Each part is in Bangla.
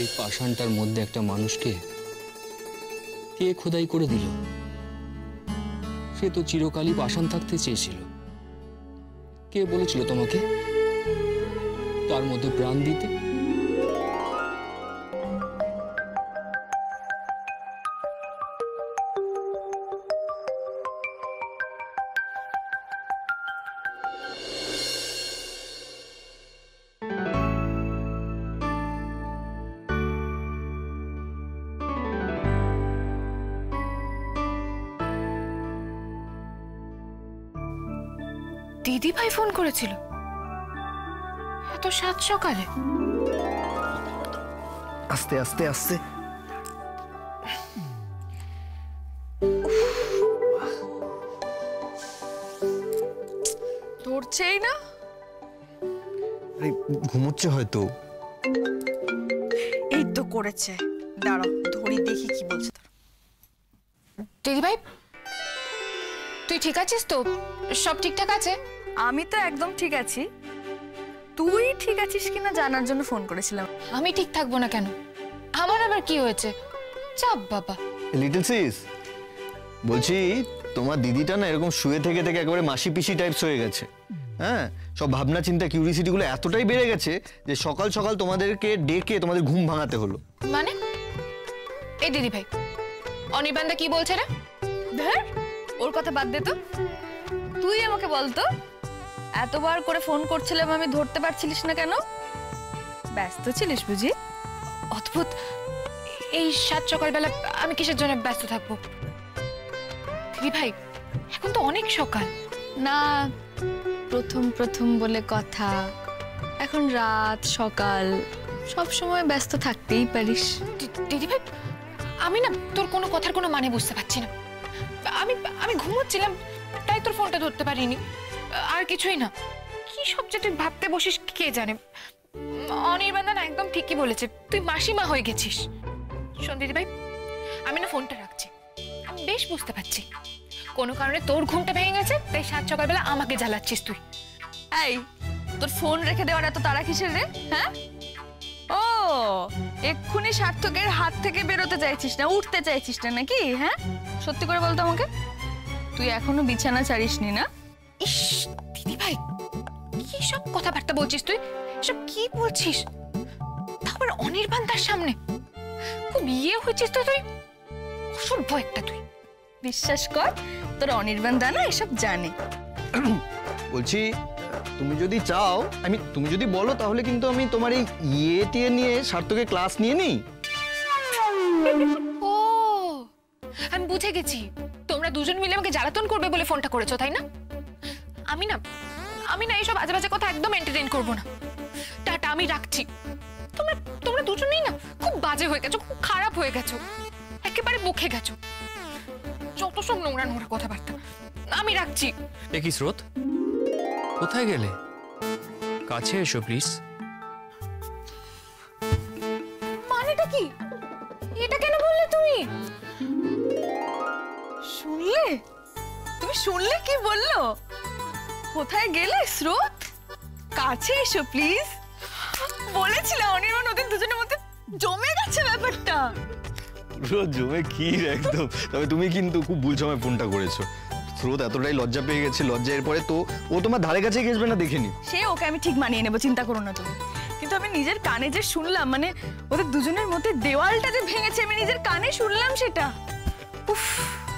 এই পাষাণটার মধ্যে একটা মানুষকে কে খোদাই করে দিল? সে তো চিরকালই পাষাণ থাকতে চেয়েছিল। কে বলেছিল তোমাকে তার মধ্যে প্রাণ দিতে? দিদি ভাই ফোন করেছিল এত সাত সকালে? আস্তে আস্তে আস্তে। ধরছেই না। ঘুমোচ্ছে হয়তো। এই তো করেছে, দাঁড়াও ধরি দেখি কি বলছে। দিদি ভাই তুই ঠিক আছিস তো? সব ঠিকঠাক আছে? আমি তো একদম ঠিক আছি, তুই ঠিক আছিস কিনা জানার জন্য ফোন করেছিলাম। আমি ঠিক থাকবো না কেন? আমার আবার কি হয়েছে? চাপ বাবা। লিটল সিস, বলছি তোমার দিদিটা না এরকম শুয়ে থেকে থেকে একেবারে মাসি পিসি টাইপস হয়ে গেছে। হ্যাঁ, সব ভাবনা চিন্তা কিউরিসিটি গুলো এতটাই বেড়ে গেছে যে সকাল সকাল তোমাদেরকে ডেকে তোমাদের ঘুম ভাঙাতে হলো। মানে এই দিদি ভাই অনির্বাণদা কি বলছে রে? ধর ওর কথা বাদ দে তো, তুই আমাকে বলতো এতবার করে ফোন করছিলাম আমি ধরতে পারছিলিস না কেন? ব্যস্ত ছিলিস বুঝি? অদ্ভুত, এই সাত সকালবেলা আমি কিসের জন্য ব্যস্ত থাকবো? দিদি ভাই এখন তো অনেক সকাল না, প্রথম প্রথম বলে কথা, এখন রাত সকাল সব সময় ব্যস্ত থাকতেই পারিস। দিদি ভাই আমি না তোর কোনো কথার কোনো মানে বুঝতে পারছি না। আমি আমি ঘুমোচ্ছিলাম তাই তোর ফোনটা ধরতে পারিনি, আর কিছুই না। কি সব যে তুই ভাবতে বসিস কে জানে। অনির্বাণদা না একদম ঠিকই বলেছে, তুই মাসিমা হয়ে গেছিস। শোন দিদি ভাই, আমি না ফোনটা রাখছি। আমি বেশ বুঝতে পারছি কোনো কারণে তোর ঘুমটা ভেঙে গেছে, তাই সাত সকালবেলা আমাকে জ্বালাচ্ছিস তুই। এই তোর ফোন রেখে দেওয়ার এত তাড়া কিসের রে? হ্যাঁ, ও এক্ষুনি সার্থকের হাত থেকে বেরোতে চাইছিস না, উঠতে চাইছিস না নাকি? হ্যাঁ সত্যি করে বলতো আমাকে, তুই এখনো বিছানা ছাড়িসনি না? ইস দিদি ভাই কি সব কথাবার্তা বলছিস তুই? সব কি বলছিস? তারপর অনির্বাণদার সামনে খুব ইয়ে হয়েছিস তো তুই, অসভ্য একটা তুই। বিশ্বাস কর তোর অনির্বাণদা না এসব জানে। বলছি তুমি যদি চাও, তুমি যদি বলো তাহলে কিন্তু আমি তোমার এই ইয়েটিয়ে নিয়ে সার্থকে ক্লাস নিয়ে নিই। ও আমি বুঝে গেছি, তোমরা দুজন মিলে আমাকে জ্বালাতন করবে বলে ফোনটা করেছো তাই না? আমি না এইসব আজে বাজে কথা একদম এন্টারটেইন করবো না। টাটা, আমি রাখছি। তোমরা দুজনেই না খুব বাজে হয়ে গেছো, খুব খারাপ হয়ে গেছো, একেবারে বকে গেছো। যত সব নোংরা নোংরা কথাবার্তা। আমি রাখছি। কি স্রোত, কোথায় গেলে? কাছে এসো প্লিজ। মানেটা কি? এটা কেন বললে তুমি? শুনলে? তুমি শুনলে কি বললো? কোথায় গেলে স্রোত? কাছে এসো প্লিজ। বলেছিলাম অনির্বাণ ওদের দুজনের মধ্যে জমে গেছে ব্যাপারটা। জমে ক্ষীর একদম। তবে তুমি কিন্তু খুব ভুল সময় ফোনটা করেছো। স্রোত এতটাই লজ্জা পেয়ে গেছে, লজ্জা এরপরে তো ও তোমার ধারে কাছে ঘেসবে না, দেখেনি। সে ওকে আমি ঠিক মানিয়ে নেবো, চিন্তা করো না তুমি। কিন্তু আমি নিজের কানে যে শুনলাম, মানে ওদের দুজনের মধ্যে দেওয়ালটা যে ভেঙেছে, আমি নিজের কানে শুনলাম সেটা। উফ,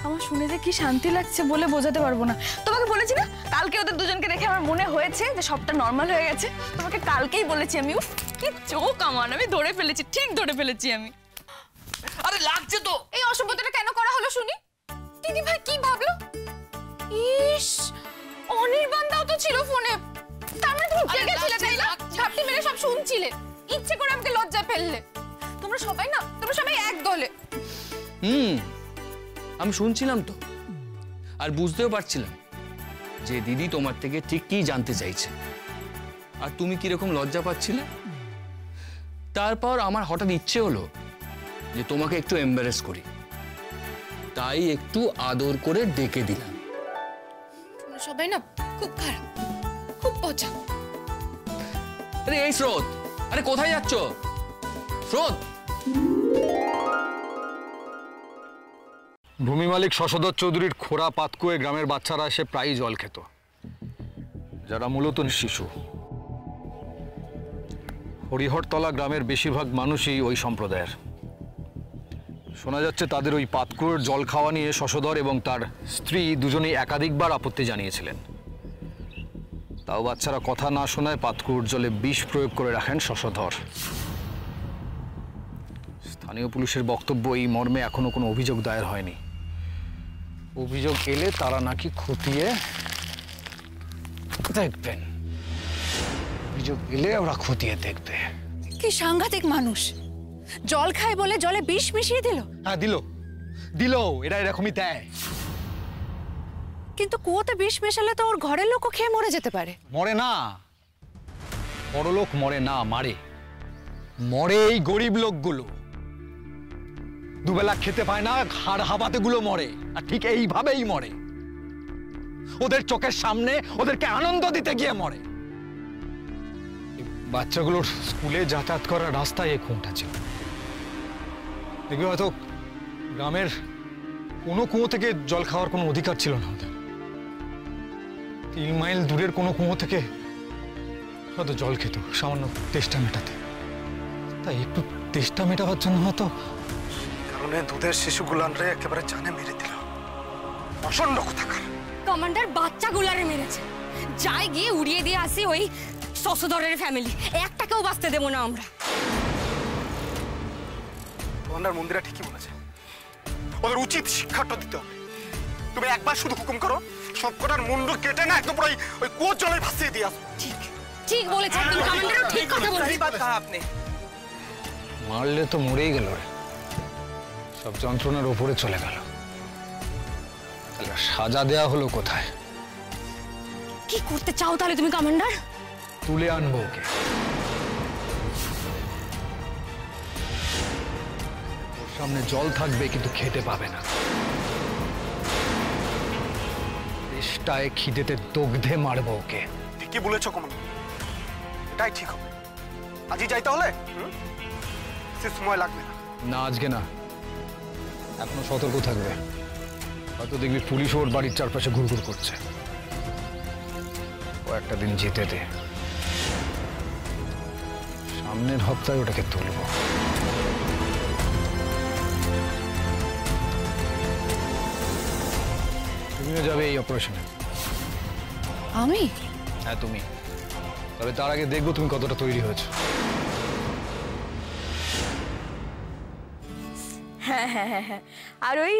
আমার শুনে যে কি শান্তি লাগছে বলে বোঝাতে পারবো না। তোমাকে বলেছি না কালকে ওদের দুজনকে দেখে আমার মনে হয়েছে যে সবটা নর্মাল হয়ে গেছে। তোমাকে কালকেই বলেছি আমি। উফ কি চোখ আমার, আমি ধরে ফেলেছি, ঠিক ধরে ফেলেছি আমি। আরে লাগছে তো। এই অসভ্যতাটা কেন করা হলো শুনি? দিদি ভাই কি ভাবলো? ইস অনির্বাণদাও তো ছিল ফোনে, তার মানে তুমি জেগেছিলে তাই না? ঝাপটি মেরে সব শুনছিলে, ইচ্ছে করে আমাকে লজ্জা ফেললে। তোমরা সবাই এক দলে। আমি শুনছিলাম তো, আর বুঝতেও পারছিলাম যে দিদি তোমার থেকে ঠিক কি জানতে চাইছে, আর তুমি কিরকম লজ্জা পাচ্ছিলে। তারপর আমার হঠাৎ ইচ্ছে হলো যে তোমাকে একটু এম্বারেস করি, তাই একটু আদর করে ডেকে দিলাম। তোমরা সবাই না খুব খারাপ, খুব পচা। আরে এই স্রোত, আরে কোথায় যাচ্ছ? স্রোত ভূমি মালিক শশধর চৌধুরীর খোড়া পাতকুয়ে গ্রামের বাচ্চারা এসে প্রায়ই জল খেত, যারা মূলত শিশু। হরিহরতলা গ্রামের বেশিরভাগ মানুষই ওই সম্প্রদায়ের। শোনা যাচ্ছে তাদের ওই পাতকুয়োর জল খাওয়া নিয়ে শশধর এবং তার স্ত্রী দুজনেই একাধিকবার আপত্তি জানিয়েছিলেন। তাও বাচ্চারা কথা না শোনায় পাতকুয়োর জলে বিষ প্রয়োগ করে রাখেন শশধর। স্থানীয় পুলিশের বক্তব্য, এই মর্মে এখনো কোনো অভিযোগ দায়ের হয়নি। অভিযোগ এলে তারা নাকি খতিয়ে দেখবেন। অভিযোগ এলে ওরা খতিয়ে দেখবে। কি সাংঘাতিক মানুষ! জল খায় বলে জলে বিষ মিশিয়ে দিল। হ্যাঁ, দিল। এরা এরকমই দেয়। কিন্তু কুয়োতে বিষ মেশালে তো ওর ঘরের লোকও খেয়ে মরে যেতে পারে। মরে না, বড়লোক মরে না, মরে এই গরিব লোকগুলো। দুবেলা খেতে পায় না, হাড় হাবাতে গুলো মরে, আর ঠিক এইভাবেই মরে। ওদের চোখের সামনে ওদেরকে আনন্দ দিতে গিয়ে মরে। বাচ্চাগুলোর স্কুলে যাতায়াত করার রাস্তায় এই খুনটা ছিল। দেখবে হয়তো গ্রামের কোনো কুয়ো থেকে জল খাওয়ার কোনো অধিকার ছিল না ওদের। 3 মাইল দূরের কোনো কুয়ো থেকে হয়তো জল খেত সামান্য তেষ্টা মেটাতে। তাই একটু তেষ্টা মেটাবার জন্য হয়তো কারণে দুধের শিশুগুলানরে একেবারে জানে মেরে দিল। প্রচন্ড কোথাকার কমান্ডার বাচ্চাগুলারে মেরেছে। যাই গিয়ে উড়িয়ে দিয়ে আসি ওই শশধরের ফ্যামিলি। একটাকেও বাঁচতে দেবো না আমরা। কমান্ডার মন্দিরা ঠিকই বলেছে, ওদের উচিত শিক্ষাটা দিতে হবে। তুমি একবার শুধু হুকুম করো, সবকটার মুন্ডু কেটে না একদম ওই কুয়োর জলে ভাসিয়ে দিয়ে আসো। ঠিক বলেছে, একদম কমান্ডারও ঠিক কথা বলেছে। আপনি মারলে তো মরেই গেল রে, সব যন্ত্রণার ওপরে চলে গেল। তাহলে সাজা দেয়া হলো কোথায়? কি করতে চাও তাহলে তুমি কমান্ডার? তুলে আনবো ওকে। ওর সামনে জল থাকবে কিন্তু খেতে পাবে না। চেষ্টায় খিদেতে দগ্ধে মারবো ওকে। ঠিকই বলেছ কমান্ডার, এটাই ঠিক হবে। আজই যাই তাহলে? সে সময় লাগবে না। না, আজকে না, এখনো সতর্ক থাকবে। হয়তো দেখবি পুলিশ ওর বাড়ির চারপাশে ঘুরঘুর করছে। ও একটা দিন যেতে দে, সামনের হপ্তাহে ওটাকে তুলবো। তুমিও যাবে এই অপারেশনে? আমি? হ্যাঁ, তুমি। তবে তার আগে দেখবো তুমি কতটা তৈরি হয়েছো। হ্যাঁ। আর ওই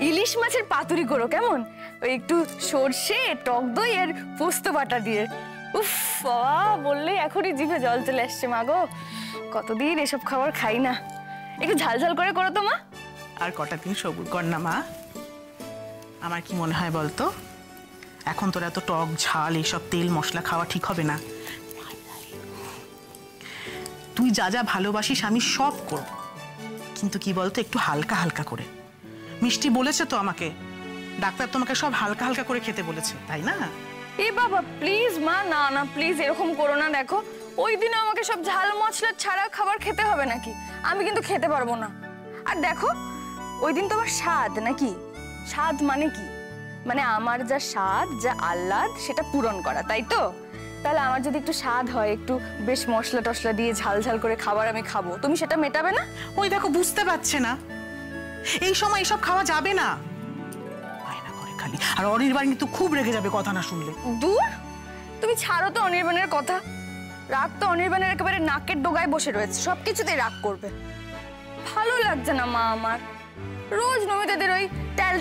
ইলিশ মাছের পাতুরি করো কেমন? ওই একটু সর্ষে, টক দই আর পোস্ত বাটা দিয়ে। উফ বাবা, বললেই এখনই জিভে জল চলে আসছে। মা গো, কতদিন এসব খাবার খাই না। একটু ঝাল করে করো তো মা। আর কটা দিন সবুর কর না মা। আমার কি মনে হয় বলতো, এখন তোর এত টক ঝাল এইসব তেল মশলা খাওয়া ঠিক হবে না। তুই যা যা ভালোবাসিস আমি সব করব, কিন্তু কি বলতো, একটু হালকা হালকা করে। মিষ্টি বলেছে তো আমাকে, ডাক্তার তোমাকে সব হালকা হালকা করে খেতে বলেছে, তাই না? এ বাবা প্লিজ মা, না প্লিজ এরকম করো না। দেখো ওই দিন আমাকে সব ঝাল মশলা ছাড়া খাবার খেতে হবে নাকি? আমি কিন্তু খেতে পারবো না। আর দেখো ওই দিন তোমার স্বাদ নাকি? স্বাদ মানে কি? মানে আমার যা স্বাদ, যা আহ্লাদ, সেটা পূরণ করা, তাই তো? তাহলে আমার যদি একটু স্বাদ হয়, একটু বেশ মশলা টশলা দিয়ে ঝাল করে খাবার আমি খাবো, তুমি সেটা মেটাবে না? ওই দেখো, বুঝতে পারছে না, এই সময় এসব খাওয়া যাবে না। বায়না করে খালি। আর অনির্বাণ কিন্তু খুব রেগে যাবে কথা না শুনলে। দূর, তুমি ছাড়ো তো অনির্বাণের কথা। রাগ তো অনির্বাণের একেবারে নাকের ডোগায় বসে রয়েছে, সবকিছুতেই রাগ করবে। ভালো লাগছে না মা আমার। রোজ নমিতাদের ওই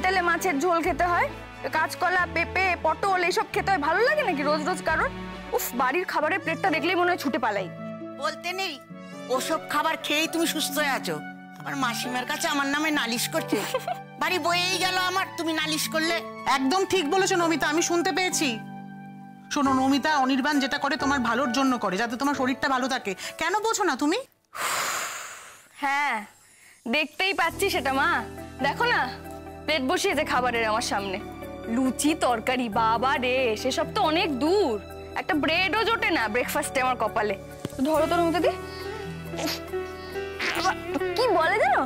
তেলে মাছের ঝোল খেতে হয়, কাঁচকলা, পেঁপে, পটল এইসব খেতে হয়। ভালো লাগে নাকি রোজ কারণ? উফ, বাড়ির খাবারের প্লেটটা দেখলেই মনে হয় ছুটে পালাই। বলতে নেই ওসব খাবার খেয়েই তুমি সুস্থ হয়ে আছো। আমার মাসিমার কাছে আমার নামে নালিশ করছে। বাড়ি বয়েই গেল আমার, তুমি নালিশ করলে। একদম ঠিক বলেছো নমিতা, আমি শুনতে পেয়েছি। শোনো নমিতা, অনির্বাণ যেটা করে তোমার ভালোর জন্য করে, যাতে তোমার শরীরটা ভালো থাকে। কেন বোঝো না তুমি? হ্যাঁ, দেখতেই পাচ্ছি সেটা মা। দেখো না, প্লেট বসিয়েছে খাবারের আমার সামনে, লুচি তরকারি। বাবা রে, সেসব তো অনেক দূর। একটা ব্রেডও জোটে না ব্রেকফাস্টে আমার কপালে। ধরো তো নমিতা দি। কি বলে জানো,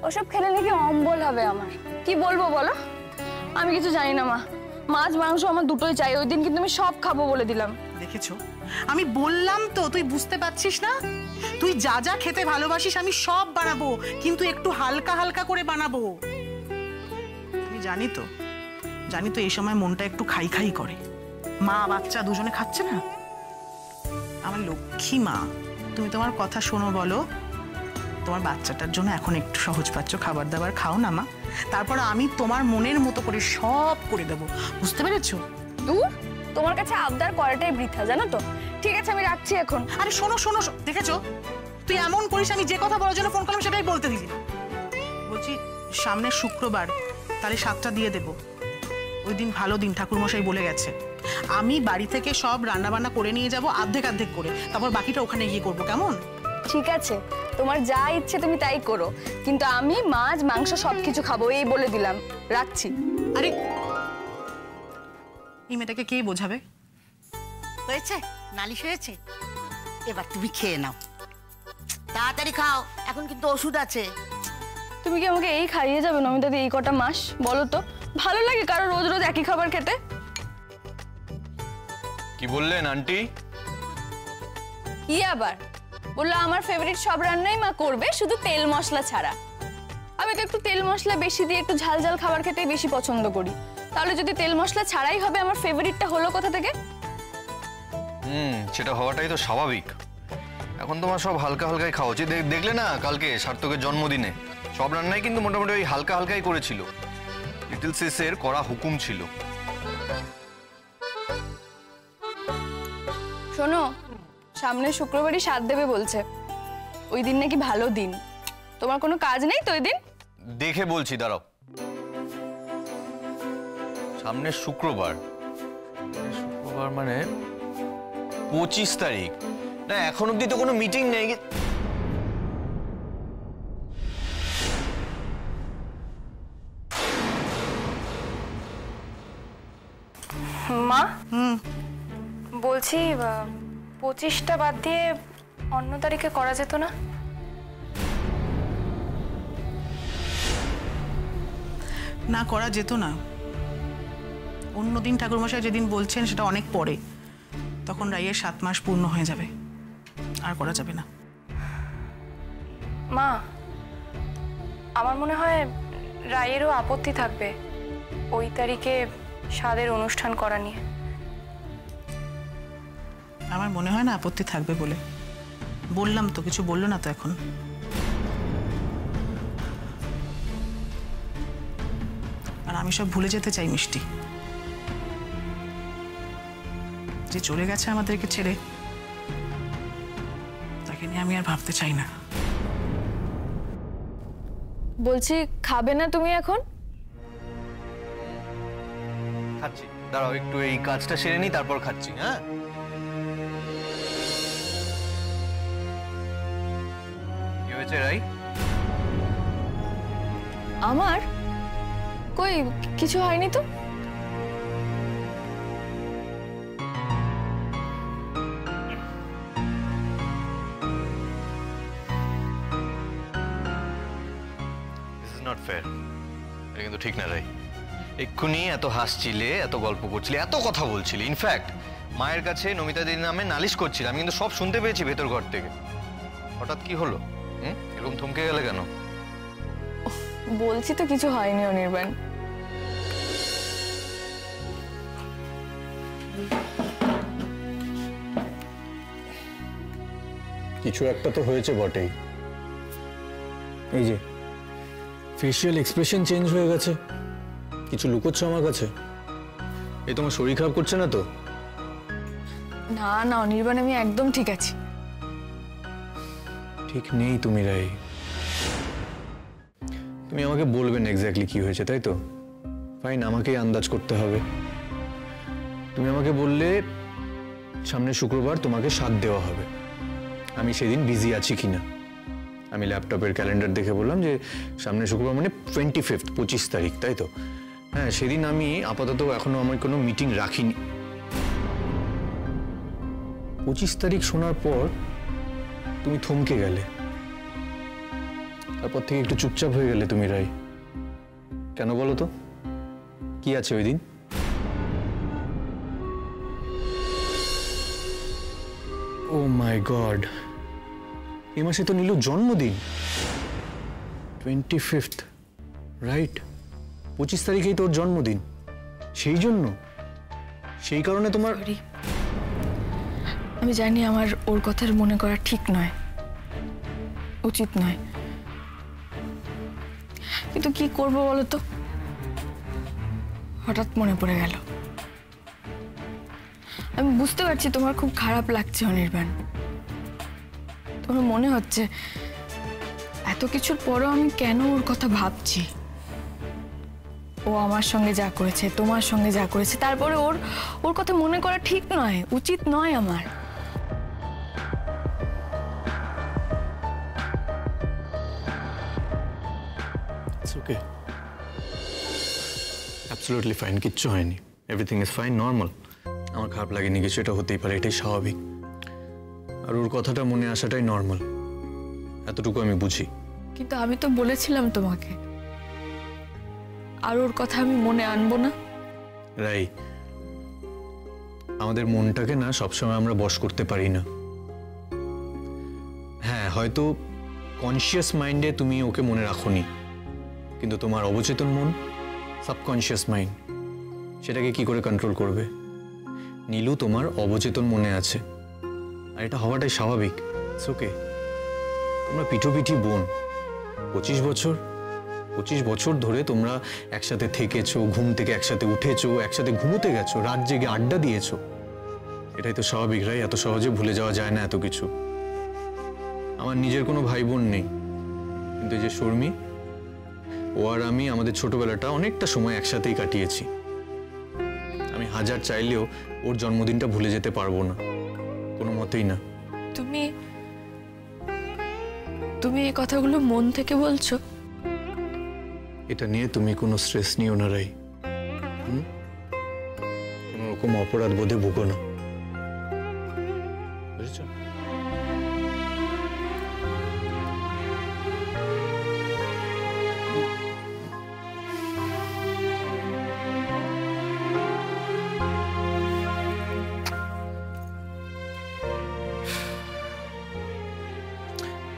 ওসব খেলে নাকি অম্বল হবে আমার। কি বলবো বলো, আমি কিছু জানি না মা। মাছ মাংস আমার দুটোই চাই, ওই দিন কিন্তু আমি সব খাবো বলে দিলাম। দেখেছো, আমি বললাম তো, তুই বুঝতে পারছিস না? তুই যা যা খেতে ভালোবাসিস আমি সব বানাবো, কিন্তু একটু হালকা হালকা করে বানাবো। আমি জানি তো এই সময় মনটা একটু খাই খাই করে। মা বাচ্চা দুজনে খাচ্ছে না, আমার লক্ষ্মী মা। তুমি তোমার কথা শোনো, বলো তোমার বাচ্চাটার জন্য এখন একটু সহজ পাচ্ছ, খাবার দাবার খাও না মা, তারপর আমি তোমার মনের মতো করে সব করে দেবো, বুঝতে পেরেছো? দূর, তোমার কাছে আবদার করাটাই বৃথা, জানো তো। ঠিক আছে, আমি রাখছি এখন। আরে শোনো, দেখেছো তুই এমন করিস, আমি যে কথা বলার জন্য ফোন করলাম সেটাই বলতে দিলি না। বলছি সামনের শুক্রবার তাহলে 7টা দিয়ে দেবো, ওই দিন ভালো দিন, ঠাকুরমশাই বলে গেছে। আমি বাড়ি থেকে সব রান্না বান্না করে নিয়ে যাব, অর্ধেক করে, তারপর বাকিটা ওখানে গিয়ে করবো, কেমন? ঠিক আছে, তোমার যা ইচ্ছে তুমি তাই করো, কিন্তু আমি মাছ মাংস সবকিছু খাবো, এই বলে দিলাম। রাখছি। আরে এই মেয়েটাকে কে বোঝাবে? হয়েছে, নালিশ হয়েছে, এবার তুমি খেয়ে নাও, তাড়াতাড়ি খাও, এখন কিন্তু ওষুধ আছে। তুমি কি আমাকে এই খাইয়ে যাবে নমিতা দি এই কটা মাস? বলো তো, ভালো লাগে কারো রোজ রোজ একই খাবার খেতে? কি বললেন আন্টি? কি আবার বললো, আমার ফেভারিট সব রান্নাই মা করবে, শুধু তেল মশলা ছাড়া। আমি তো একটু তেল মশলা বেশি দিয়ে একটু ঝাল ঝাল খাবার খেতেই বেশি পছন্দ করি। তাহলে যদি তেল মশলা ছাড়াই হবে, আমার ফেভারিটটা হলো কোথা থেকে? সেটা হওয়াটাই তো স্বাভাবিক। এখন তোমার সব হালকা হালকাই খাওয়া উচিত। দেখলে না কালকে সার্থকের জন্মদিনে সব রান্নাই কিন্তু মোটামুটি ওই হালকা হালকাই করেছিল। লিটল সিসের কড়া হুকুম ছিল। শোনো, সামনে শুক্রবারই সাধ দেবে বলছে, ওই দিন নাকি ভালো দিন। তোমার কোনো কাজ নেই তো ওই দিন? দেখে বলছি, দাঁড়াও। সামনের শুক্রবার মানে 25 তারিখ না? এখন অব্দি তো কোনো মিটিং নেই। মা, বলছি 25টা বাদ দিয়ে অন্য তারিখে করা যেত না? না করা যেত না। অন্যদিন ঠাকুরমশাই যেদিন বলছেন সেটা অনেক পরে, তখন রাইয়ের 7 মাস পূর্ণ হয়ে যাবে, আর করা যাবে না। মা, আমার মনে হয় রায়েরও আপত্তি থাকবে ওই তারিখে সাধের অনুষ্ঠান করা নিয়ে। আমার মনে হয় না আপত্তি থাকবে বলে। বললাম তো, কিছু বললো না তো এখন। আর আমি সব ভুলে যেতে চাই মিষ্টি, যে চলে গেছে আমাদেরকে ছেড়ে, তাকে নিয়ে আমি আর ভাবতে চাই না। বলছি খাবে না তুমি এখন? খাচ্ছি, দাঁড়াও একটু এই কাজটা সেরে নি, তারপর খাচ্ছি। হ্যাঁ, কি হয়েছে রাই? আমার কই কিছু হয়নি তো। এটা কিন্তু ঠিক না রাই। এক্ষুনি এত হাসছিলে, এত গল্প করছিলে, এত কথা বলছিলে, ইনফ্যাক্ট মায়ের কাছে নমিতা দিদির নামে নালিশ করছিলে, আমি কিন্তু সব শুনতে পেয়েছি ভেতর ঘর থেকে। হঠাৎ কি হলো? এরকম থমকে গেলে কেন? বলছি তো কিছু হয়নি অনির্বাণ। কিছু একটা তো হয়েছে বটেই। এই যে ফেশিয়াল এক্সপ্রেশন চেঞ্জ হয়ে গেছে, কিছু লুকোচ্ছ আমার কাছে? এই তোমার শরীর খারাপ করছে না তো? না না অনির্বাণ, আমি একদম ঠিক আছি। ঠিক নেই তুমি রাই। তুমি আমাকে বলবেন এক্স্যাক্টলি কি হয়েছে, তাই তো? ফাইন, আমাকেই আন্দাজ করতে হবে। তুমি আমাকে বললে সামনে শুক্রবার তোমাকে সাধ দেওয়া হবে, আমি সেদিন বিজি আছি কিনা। আমি ল্যাপটপের ক্যালেন্ডার দেখে বললাম যে সামনে শুক্রবার মানে 25 তারিখ, তাই তো? হ্যাঁ, সেদিন আমি আপাতত এখনো আমার কোনো মিটিং রাখিনি। 25 তারিখ শোনার পর তুমি থমকে গেলে। তারপর থেকে একটু চুপচাপ হয়ে গেলে তুমি রাই, কেন বলো তো? কি আছে ওই দিন? ও মাই গড, এই মাসে তো নীলুর জন্মদিন, 25th, রাইট? 25 তারিখেই তোর জন্মদিন, সেই কারণে তোমার। আমি জানি আমার ওর কথা মনে করা ঠিক নয়, উচিত নয়, কিন্তু কি করব বলো তো, হঠাৎ মনে পড়ে গেল। আমি বুঝতে পারছি তোমার খুব খারাপ লাগছে অনির্বাণ, তোমার মনে হচ্ছে এত কিছুর পরও আমি কেন ওর কথা ভাবছি। ও আমার সঙ্গে যা করেছে, তোমার সঙ্গে যা করেছে, তারপরে ওর কথা মনে করা ঠিক নয়, উচিত নয় আমার। It's okay. Absolutely fine, কিচ্ছু হয়নি, এভরিথিং ইজ ফাইন, নর্মাল। আমার খারাপ লাগেনি কিছু, এটা হতেই পারে, এটাই স্বাভাবিক। আর ওর কথাটা মনে আসাটাই নর্মাল, এতটুকু আমি বুঝি। কিন্তু আমি তো বলেছিলাম তোমাকে, আর ওর কথা আমি মনে আনবো না। রাই, আমাদের মনটাকে না সবসময় আমরা বশ করতে পারি না। হ্যাঁ, হয়তো কনসিয়াস মাইন্ডে তুমি ওকে মনে রাখোনি, কিন্তু তোমার অবচেতন মন, সাবকনসিয়াস মাইন্ড, সেটাকে কি করে কন্ট্রোল করবে? নীলু তোমার অবচেতন মনে আছে, আর এটা হওয়াটাই স্বাভাবিক। It's okay. তোমরা পিঠোপিঠি বোন, 25 বছর ধরে তোমরা একসাথে থেকেছো, ঘুম থেকে একসাথে উঠেছো, একসাথে ঘুমোতে গেছো, রাত জেগে আড্ডা দিয়েছো, এটাই তো স্বাভাবিক। রাই, এত সহজে ভুলে যাওয়া যায় না এত কিছু। আমার নিজের কোনো ভাই বোন নেই, কিন্তু এই যে শর্মী, ও আর আমি আমাদের ছোটবেলাটা অনেকটা সময় একসাথেই কাটিয়েছি। আমি হাজার চাইলেও ওর জন্মদিনটা ভুলে যেতে পারবো না, কোনো মতেই না। তুমি এই কথাগুলো মন থেকে বলছো? এটা নিয়ে তুমি কোনো স্ট্রেস নিও না রাই, কোনো রকম অপরাধ বোধে ভুগো না, বুঝেছো?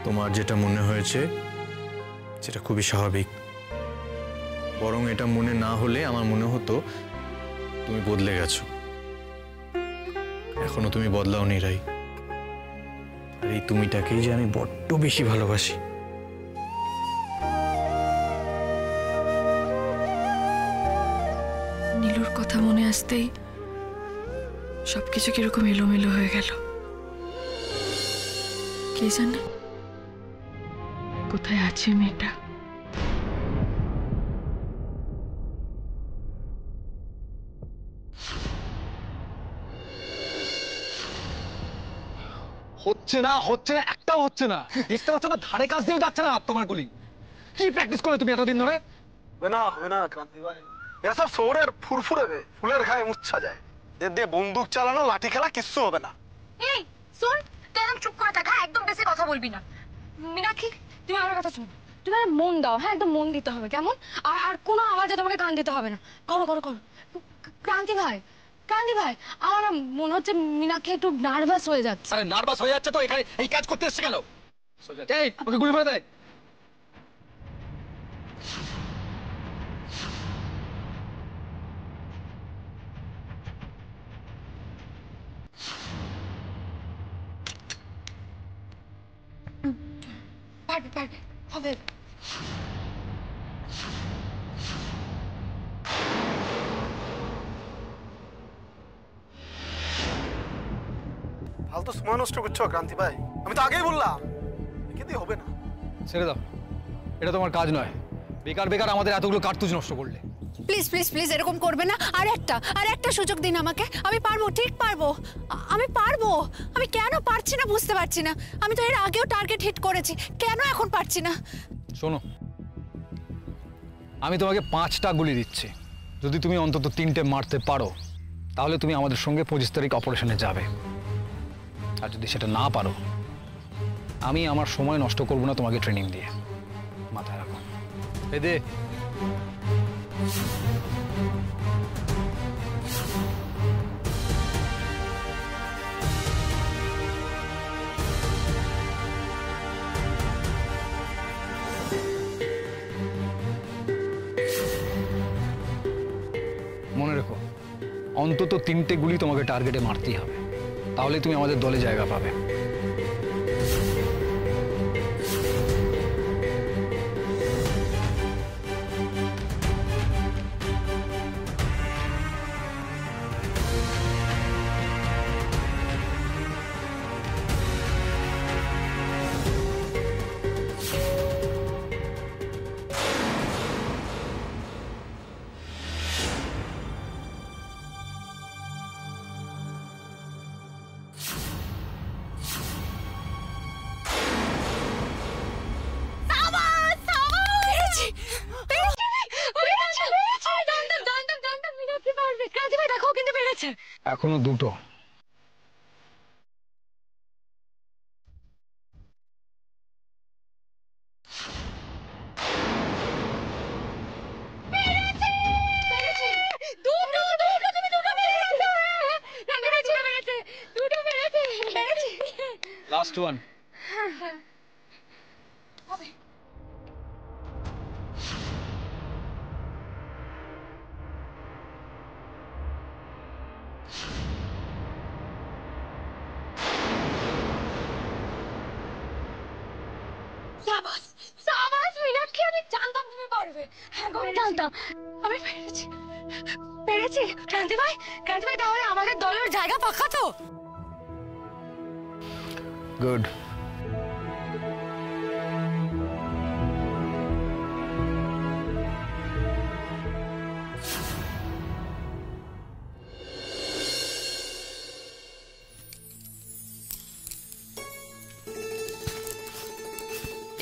তোমার যেটা মনে হয়েছে সেটা খুবই স্বাভাবিক, বরং এটা মনে না হলে আমার মনে হতো তুমি বদলে গেছো। এখনো তুমি বদলাওনি রাই, আর এই তুমিটাকেই যে আমি বড্ড বেশি ভালোবাসি। নীলুর কথা মনে আসতেই সবকিছু কিরকম এলোমেলো হয়ে গেল। কে জানে কোথায় আছে মেয়েটা। হচ্ছে না, একটাও হচ্ছে না। দেখতে পাচ্ছ না, ধারে কাছ দিয়ে যাচ্ছে না তোমার গুলি। কি প্র্যাকটিস করে তুমি এতদিন ধরে? হবে না ক্রান্তি ভাই, এরা সব শহরের ফুরফুরে, ফুলের গায়ে মুচ্ছা যায়। দিয়ে বন্দুক চালানো, লাঠি খেলা কিচ্ছু হবে না। এই শোন, তুই একদম চুপ করে থাক, একদম বেশি কথা বলবি না। মীনাক্ষী, তুমি আমার কথা শোনো, তুমি আর মন দাও, হ্যাঁ একদম মন দিতে হবে, কেমন? আর কোনো আওয়াজে তোমাকে কান দিতে হবে না। করো করো করো। ক্রান্তি ভাই, আমার না মনে হচ্ছে মীনাক্ষী একটু নার্ভাস হয়ে যাচ্ছে। আরে নার্ভাস হয়ে যাচ্ছে তো এখানে এই কাজ করতে এসছে কেন? এই ওকে গুলি করে দেয়। পারবে, হবে। ফালতু সময় নষ্ট করছো ক্রান্তি ভাই, আমি তো আগেই বললাম কিন্তু হবে না। ছেড়ে দাও, এটা তোমার কাজ নয়। বেকার আমাদের এতগুলো কার্তুজ নষ্ট করলে। প্লিজ প্লিজ প্লিজ এরকম করবে না। আর একটা সুযোগ দিন আমাকে, আমি পারবো, ঠিক পারবো, আমি পারবো। আমি কেন পারছি না বুঝতে পারছি না। আমি তো এর আগেও টার্গেট হিট করেছি, কেন এখন পারছি না? শোনো, আমি তোমাকে 5টা গুলি দিচ্ছি, যদি তুমি অন্তত 3টে মারতে পারো তাহলে তুমি আমাদের সঙ্গে 25 তারিখ অপারেশনে যাবে। আর যদি সেটা না পারো, আমি আমার সময় নষ্ট করবো না তোমাকে ট্রেনিং দিয়ে। রাখো। এই দে। মনে রেখো, অন্তত 3টে গুলি তোমাকে টার্গেটে মারতেই হবে, তাহলে তুমি আমাদের দলে জায়গা পাবে। এখনো 2টো। Last one. আমি পেরেছি পেরেছি। ক্রান্তি ভাই তাহলে আমাদের দলের জায়গা পাকা তো? গুড।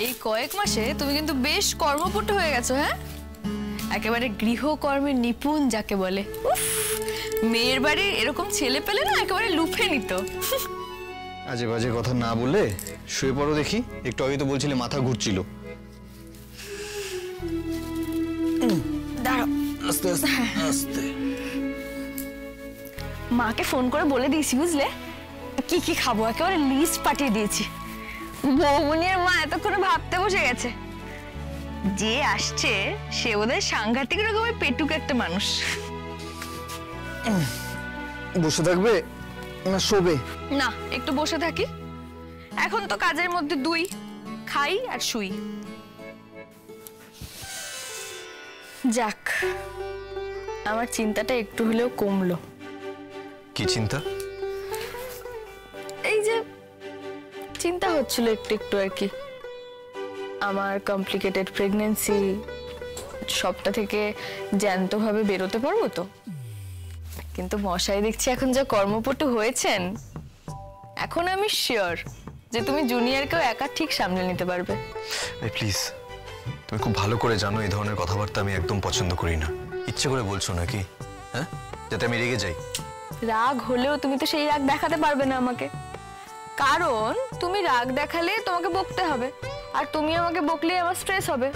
এই কয়েক মাসে তুমি কিন্তু বেশ কর্মপটু হয়ে গেছো। হ্যাঁ, একেবারে গৃহকর্মের নিপুণ যাকে বলে। উফ, মেয়ের বাড়ির এরকম ছেলে পেলে না একেবারে লুফে নিত। আজে বাজে কথা না বলে শুয়ে পড়ো দেখি। একটু আগে তো বলছিলে মাথা ঘুরছিল। দাঁড়াও, আস্তে আস্তে আস্তে। মাকে ফোন করে বলে দিয়েছি, বুঝলে কি কি খাবো, একেবারে লিস্ট পাঠিয়ে দিয়েছি। বৌমনির মা এতক্ষণে ভাবতে বসে গেছে, যে আসছে সে বোধহয় সাংঘাতিক রকমের পেটুক একটা মানুষ। বসে থাকবে না শোবে? না, একটু বসে থাকি। এখন তো কাজের মধ্যে 2, খাই আর শুই। যাক, আমার চিন্তাটা একটু হলেও কমলো। কি চিন্তা? এই যে চিন্তা হচ্ছিল একটু একটু আর কি, আমার কমপ্লিকেটেড প্রেগন্যান্সি, সবটা থেকে জ্যান্তভাবে বেরোতে পারবো তো। কিন্তু মশাই দেখছি এখন যা কর্মপটু হয়েছেন, এখন আমি শিওর যে তুমি জুনিয়রকেও একা ঠিক সামলে নিতে পারবে। প্লিজ, তুমি খুব ভালো করে জানো এই ধরনের কথাবার্তা আমি একদম পছন্দ করি না। ইচ্ছে করে বলছো নাকি? হ্যাঁ, যাতে আমি রেগে যাই? রাগ হলেও তুমি তো সেই রাগ দেখাতে পারবে না আমাকে, কারণ তুমি রাগ দেখালে তোমাকে বকতে হবে, আর তুমি আমাকে বকলে আমার স্ট্রেস হবে,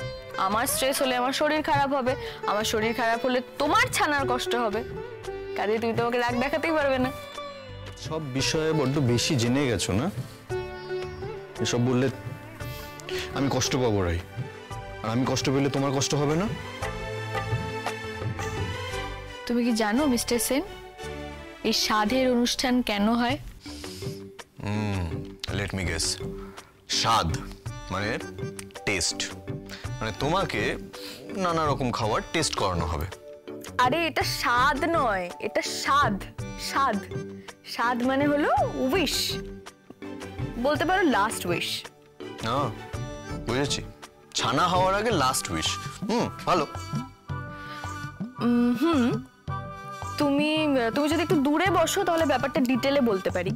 আমার স্ট্রেস হলে আমার শরীর খারাপ হবে, আমার শরীর খারাপ হলে তোমার ছানার কষ্ট হবে, কাজে তুমি তোমাকে রাগ দেখাতেই পারবে না। সব বিষয়ে বড্ড বেশি জেনে গেছো না? এসব বললে আমি কষ্ট পাবো রাই, আর আমি কষ্ট পেলে তোমার কষ্ট হবে না? তুমি কি জানো মিস্টার সেন, এই স্বাদের অনুষ্ঠান কেন হয়? Let me guess. স্বাদ মানে টেস্ট, মানে তোমাকে নানা রকম খাবার টেস্ট করানো হবে। আরে এটা স্বাদ নয়, এটা স্বাদ। স্বাদ স্বাদ মানে হলো উইশ, বলতে পারো লাস্ট উইশ। বুঝেছি, ছানা হওয়ার আগে লাস্ট উইশ। ভালো। তুমি তুমি যদি একটু দূরে বসো তাহলে ব্যাপারটা ডিটেলে বলতে পারি।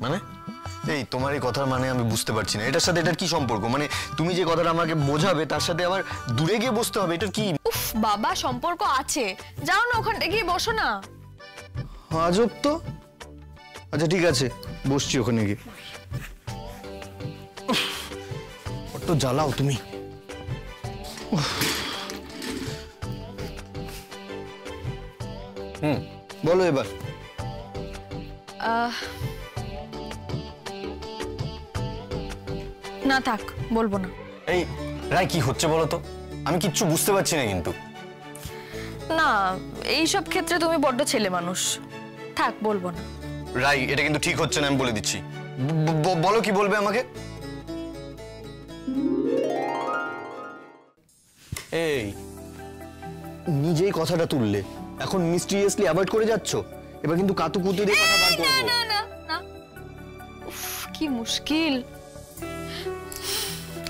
মানে এই তোমার এই কথার মানে আমি বুঝতে পারছি না, এটার সাথে এটার কি সম্পর্ক? মানে তুমি যে কথাটা আমাকে বোঝাবে তার সাথে আবার দূরে গিয়ে বসতে হবে, এটার কি? উফ বাবা, সম্পর্ক আছে, যাও না ওখানটা গিয়ে বসো না। আজব তো। আচ্ছা ঠিক আছে, বসছি ওখানে গিয়ে। বড্ড জ্বালাও তুমি। বলো এবার। না থাক, বলবো না। এই রাই, কি হচ্ছে বলো তো? আমি কিচ্ছু বুঝতে পারছি না কিন্তু। না, এইসব ক্ষেত্রে তুমি বড্ড ছেলে মানুষ। থাক, বলবো না। রাই, এটা কিন্তু ঠিক হচ্ছে না, আমি বলে দিচ্ছি। বলো, কি বলবে আমাকে? এই নিজেই কথাটা তুললে, এখন মিস্টিরিয়াসলি অ্যাভয়েড করে যাচ্ছ। এবার কিন্তু কাতুকুতু দিয়ে কথা বার করব। না না না, উফ, কি মুশকিল।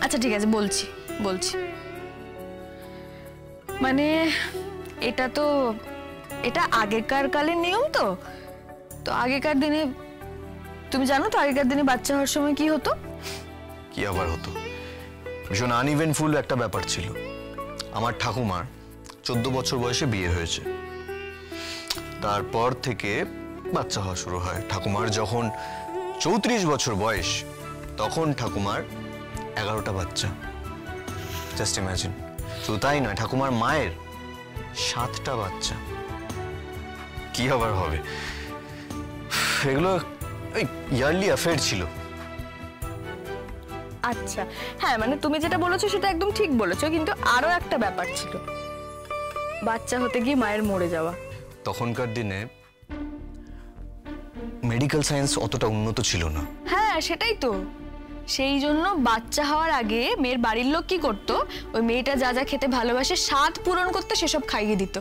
আচ্ছা ঠিক আছে, বলছি মানে এটা আগেকার কালের নিয়ম তো আগেকার দিনে তুমি জানো তো আগেকার দিনে বাচ্চা হওয়ার সময় কি হতো? কি আবার হতো? ভীষণ আনইভেন্টফুল একটা ব্যাপার ছিল। আমার ঠাকুমার 14 বছর বয়সে বিয়ে হয়েছে। তারপর থেকে বাচ্চা হওয়া শুরু হয়। ঠাকুমার যখন 34 বছর বয়স, তখন ঠাকুমার 11টা বাচ্চা। Just imagine. শুধু তাই নয়, ঠাকুমার মায়ের 7টা বাচ্চা। কি আবার হবে? এগুলো ওই ইয়ারলি অ্যাফেয়ার ছিল। আচ্ছা হ্যাঁ, মানে তুমি যেটা বলেছো সেটা একদম ঠিক বলেছো, কিন্তু আরো একটা ব্যাপার ছিল, বাচ্চা হতে গিয়ে মায়ের মরে যাওয়া। তখনকার দিনে মেডিকেল সায়েন্স অতটা উন্নত ছিল না। হ্যাঁ সেটাই তো, সেই জন্য বাচ্চা হওয়ার আগে মেয়ের বাড়ির লোক কি করতো, ওই মেয়েটা যা যা খেতে ভালোবাসে স্বাদ পূরণ করতে সেসব খাইয়ে দিত।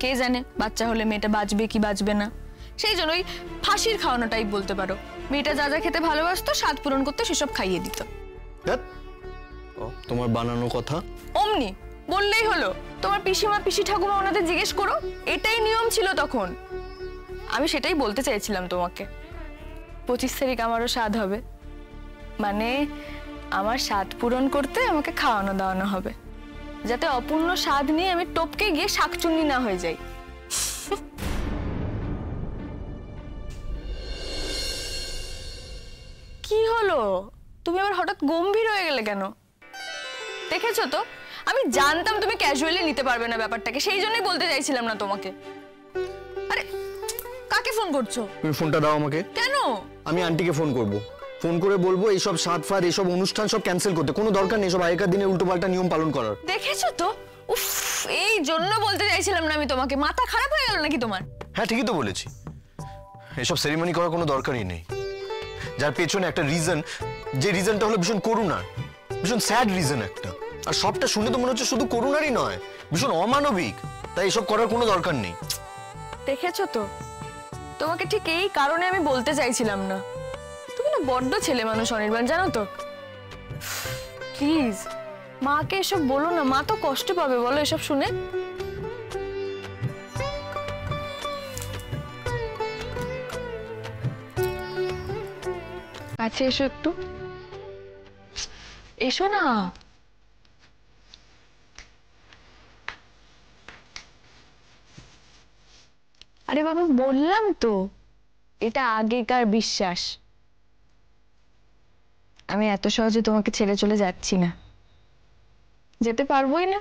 কে জানে বাচ্চা হলে মেয়েটা বাঁচবে কি বাঁচবে না, সেই জন্য ওই ফাঁসির খাওয়ানো টাইপ বলতে পারো। মেয়েটা যা যা খেতে ভালোবাসতো স্বাদ পূরণ করতে সেসব খাইয়ে দিত। তোমার বানানো কথা। অমনি বললেই হলো। তোমার পিসিমা পিসি ঠাকুমা ওনাদের জিজ্ঞেস করো, এটাই নিয়ম ছিল তখন। আমি সেটাই বলতে চাইছিলাম তোমাকে। 25 তারিখ আমারও স্বাদ হবে, মানে আমার স্বাদ পূরণ করতে আমাকে খাওয়ানো দাওয়ানো হবে, যাতে অপূর্ণ স্বাদ নিয়ে আমি টপকে গিয়ে শাকচুন্নি না হয়ে যাই। কি হলো, তুমি আবার হঠাৎ গম্ভীর হয়ে গেলে কেন? দেখেছো তো, আমি জানতাম তুমি ক্যাজুয়ালি নিতে পারবে না ব্যাপারটাকে, সেই জন্যই বলতে চাইছিলাম না তোমাকে। আরে কাকে ফোন করছো? তুমি ফোনটা দাও আমাকে। কেন? আমি আন্টিকে ফোন করব। ফোন করে বলবো এইসব স্বাদ ফাদ এইসব অনুষ্ঠান সব ক্যান্সেল করতে। কোনো দরকার নেই সব আগেকার দিনের উল্টোপাল্টা নিয়ম পালন করার। দেখেছো তো, উফ, এই জন্য বলতে চাইছিলাম না আমি তোমাকে। মাথা খারাপ হয়ে গেল নাকি তোমার? হ্যাঁ ঠিকই তো বলেছি, এসব সেরিমনি করার কোনো দরকারই নেই। যার পেছনে একটা রিজন, যে রিজনটা হলো ভীষণ করুণার, ভীষণ স্যাড রিজন একটা। আর সবটা শুনে তো মনে হচ্ছে শুধু করুণারই নয়, ভীষণ অমানবিক। তাই এসব করার কোনো দরকার নেই। দেখেছো তো, তোমাকে ঠিক এই কারণে আমি বলতে চাইছিলাম না। তুমি না বড্ড ছেলে মানুষ অনির্বাণ, জানো তো। প্লিজ মাকে এসব বলো না, মা তো কষ্ট পাবে বলো এসব শুনে। কাছে এসো একটু, এসো না। আরে বাবা, বললাম তো এটা আগেকার বিশ্বাস। আমি এত সহজে তোমাকে ছেড়ে চলে যাচ্ছি না, যেতে পারবোই না।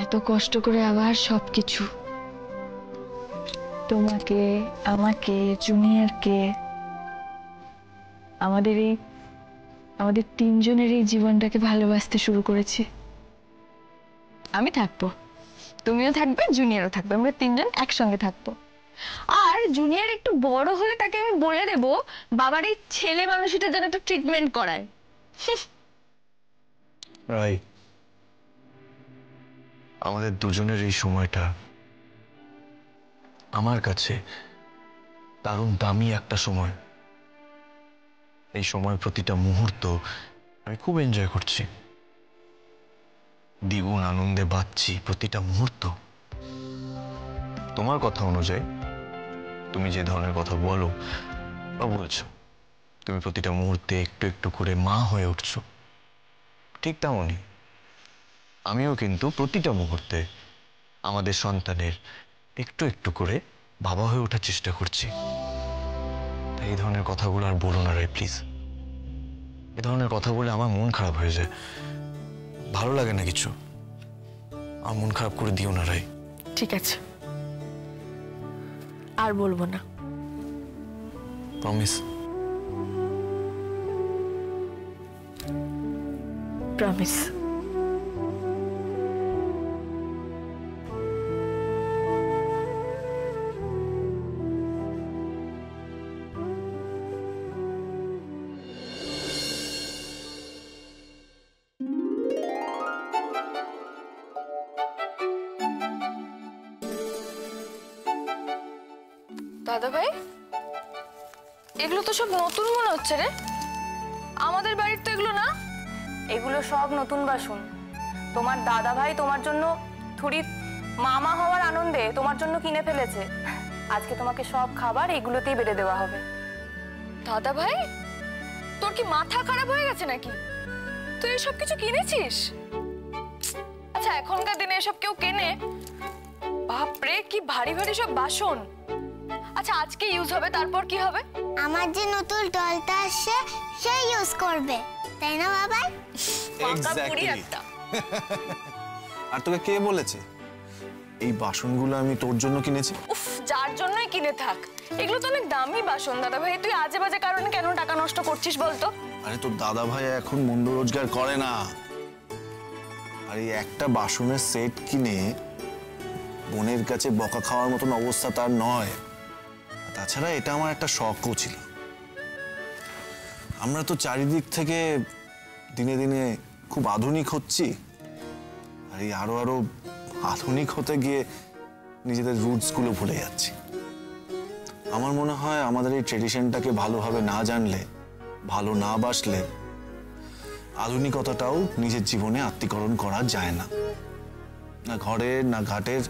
এত কষ্ট করে আবার সবকিছু, তোমাকে, আমাকে, জুনিয়রকে, আমাদের তিনজনের এই জীবনটাকে ভালোবাসতে শুরু করেছি। আমি থাকবো, তুমিও থাকবে, জুনিয়রও থাকবে, আমরা তিনজন একসঙ্গে থাকবো। আর জুনিয়র একটু বড় হলে তাকে আমি বলে দেবো বাবার এই ছেলে মানুষটা যেন একটু ট্রিটমেন্ট করায়। রাই, আমাদের দুজনের এই সময়টা আমার কাছে দারুণ দামি একটা সময়। এই সময় প্রতিটা মুহূর্ত আমি খুব এনজয় করছি, দ্বিগুণ আনন্দে বাঁচছি প্রতিটা মুহূর্ত। তোমার কথা অনুযায়ী তুমি যে ধরনের কথা বলো বা বলছো, তুমি প্রতিটা মুহূর্তে একটু একটু করে মা হয়ে উঠছো, ঠিক তেমনই আমিও কিন্তু প্রতিটা মুহূর্তে আমাদের সন্তানের একটু একটু করে বাবা হয়ে ওঠার চেষ্টা করছি। তাই এই ধরনের কথাগুলো আর বলো না রে, প্লিজ। এ ধরনের কথা বলে আমার মন খারাপ হয়ে যায়, ভালো লাগে না কিছু। আর মন খারাপ করে দিও না রাই। ঠিক আছে, আর বলবো না। প্রমিস? প্রমিস। দাদা ভাই, এগুলো তো সব নতুন মনে হচ্ছে রে। আমাদের বাড়ির তো এগুলো না। এগুলো সব নতুন বাসন। তোমার দাদা ভাই তোমার জন্য থুড়ি মামা হওয়ার আনন্দে তোমার জন্য কিনে ফেলেছে। আজকে তোমাকে সব খাবার এগুলোতেই বেড়ে দেওয়া হবে। দাদা ভাই, তোর কি মাথা খারাপ হয়ে গেছে নাকি? তুই এসব কিছু কিনেছিস? আচ্ছা, এখনকার দিনে এসব কেউ কেনে? বাপরে, কি ভারী ভারী সব বাসন। আচ্ছা, আজকে ইউজ হবে, তারপর কি হবে? আমার যে নতুন টলটা আসছে সে ইউজ করবে, তাই না বাবা? এক্স্যাক্টলি। আর তোকে কে বলেছে এই বাসনগুলো আমি তোর জন্য কিনেছি? উফ, যার জন্যই কিনে থাক, এগুলো তো অনেক দামি বাসন দাদা ভাই। তুই আজে বাজে কারণে কেন টাকা নষ্ট করছিস বলতো? আরে তোর দাদা ভাই এখন মন্দ রোজগার করে না, আর এই একটা বাসনের সেট কিনে বোনের কাছে বকা খাওয়ার মতন অবস্থা তার নয়। তাছাড়া এটা আমার একটা শখও ছিল। আমরা তো চারিদিক থেকে দিনে দিনে খুব আধুনিক হচ্ছি, আর এই আরো আরো আধুনিক হতে গিয়ে নিজেদের রুটসগুলো ভুলে যাচ্ছি। আমার মনে হয় আমাদের এই ট্রেডিশনটাকে ভালোভাবে না জানলে, ভালো না বাসলে আধুনিকতাটাও নিজের জীবনে আত্মীকরণ করা যায় না। না ঘরের না ঘাটের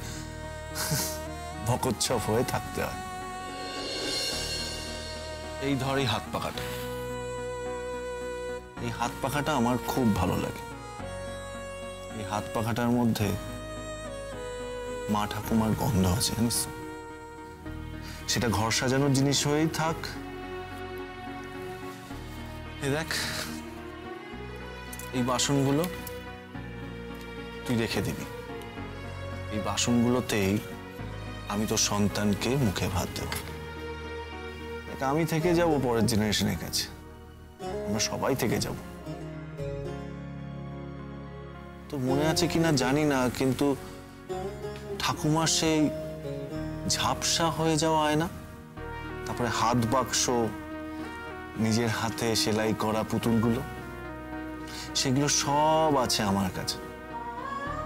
ভকচ্ছপ হয়ে থাকতে হয়। এই ধর এই হাত পাখাটা, এই হাত পাখাটা আমার খুব ভালো লাগে। এই হাত পাখাটার মধ্যে মা ঠাকুমার গন্ধ আছে, জানিস? সেটা ঘর সাজানোর জিনিস হয়েই থাক। দেখ, এই বাসনগুলো তুই রেখে দিবি। এই বাসনগুলোতেই আমি তোর সন্তানকে মুখে ভাত দেব। এটা আমি থেকে যাব পরের জেনারেশনের কাছে, আমরা সবাই থেকে যাব। তো মনে আছে কিনা জানি না, কিন্তু ঠাকুমার সেই ঝাপসা হয়ে যাওয়া আয়না, তারপরে হাত বাক্স, নিজের হাতে সেলাই করা পুতুলগুলো, সেগুলো সব আছে আমার কাছে।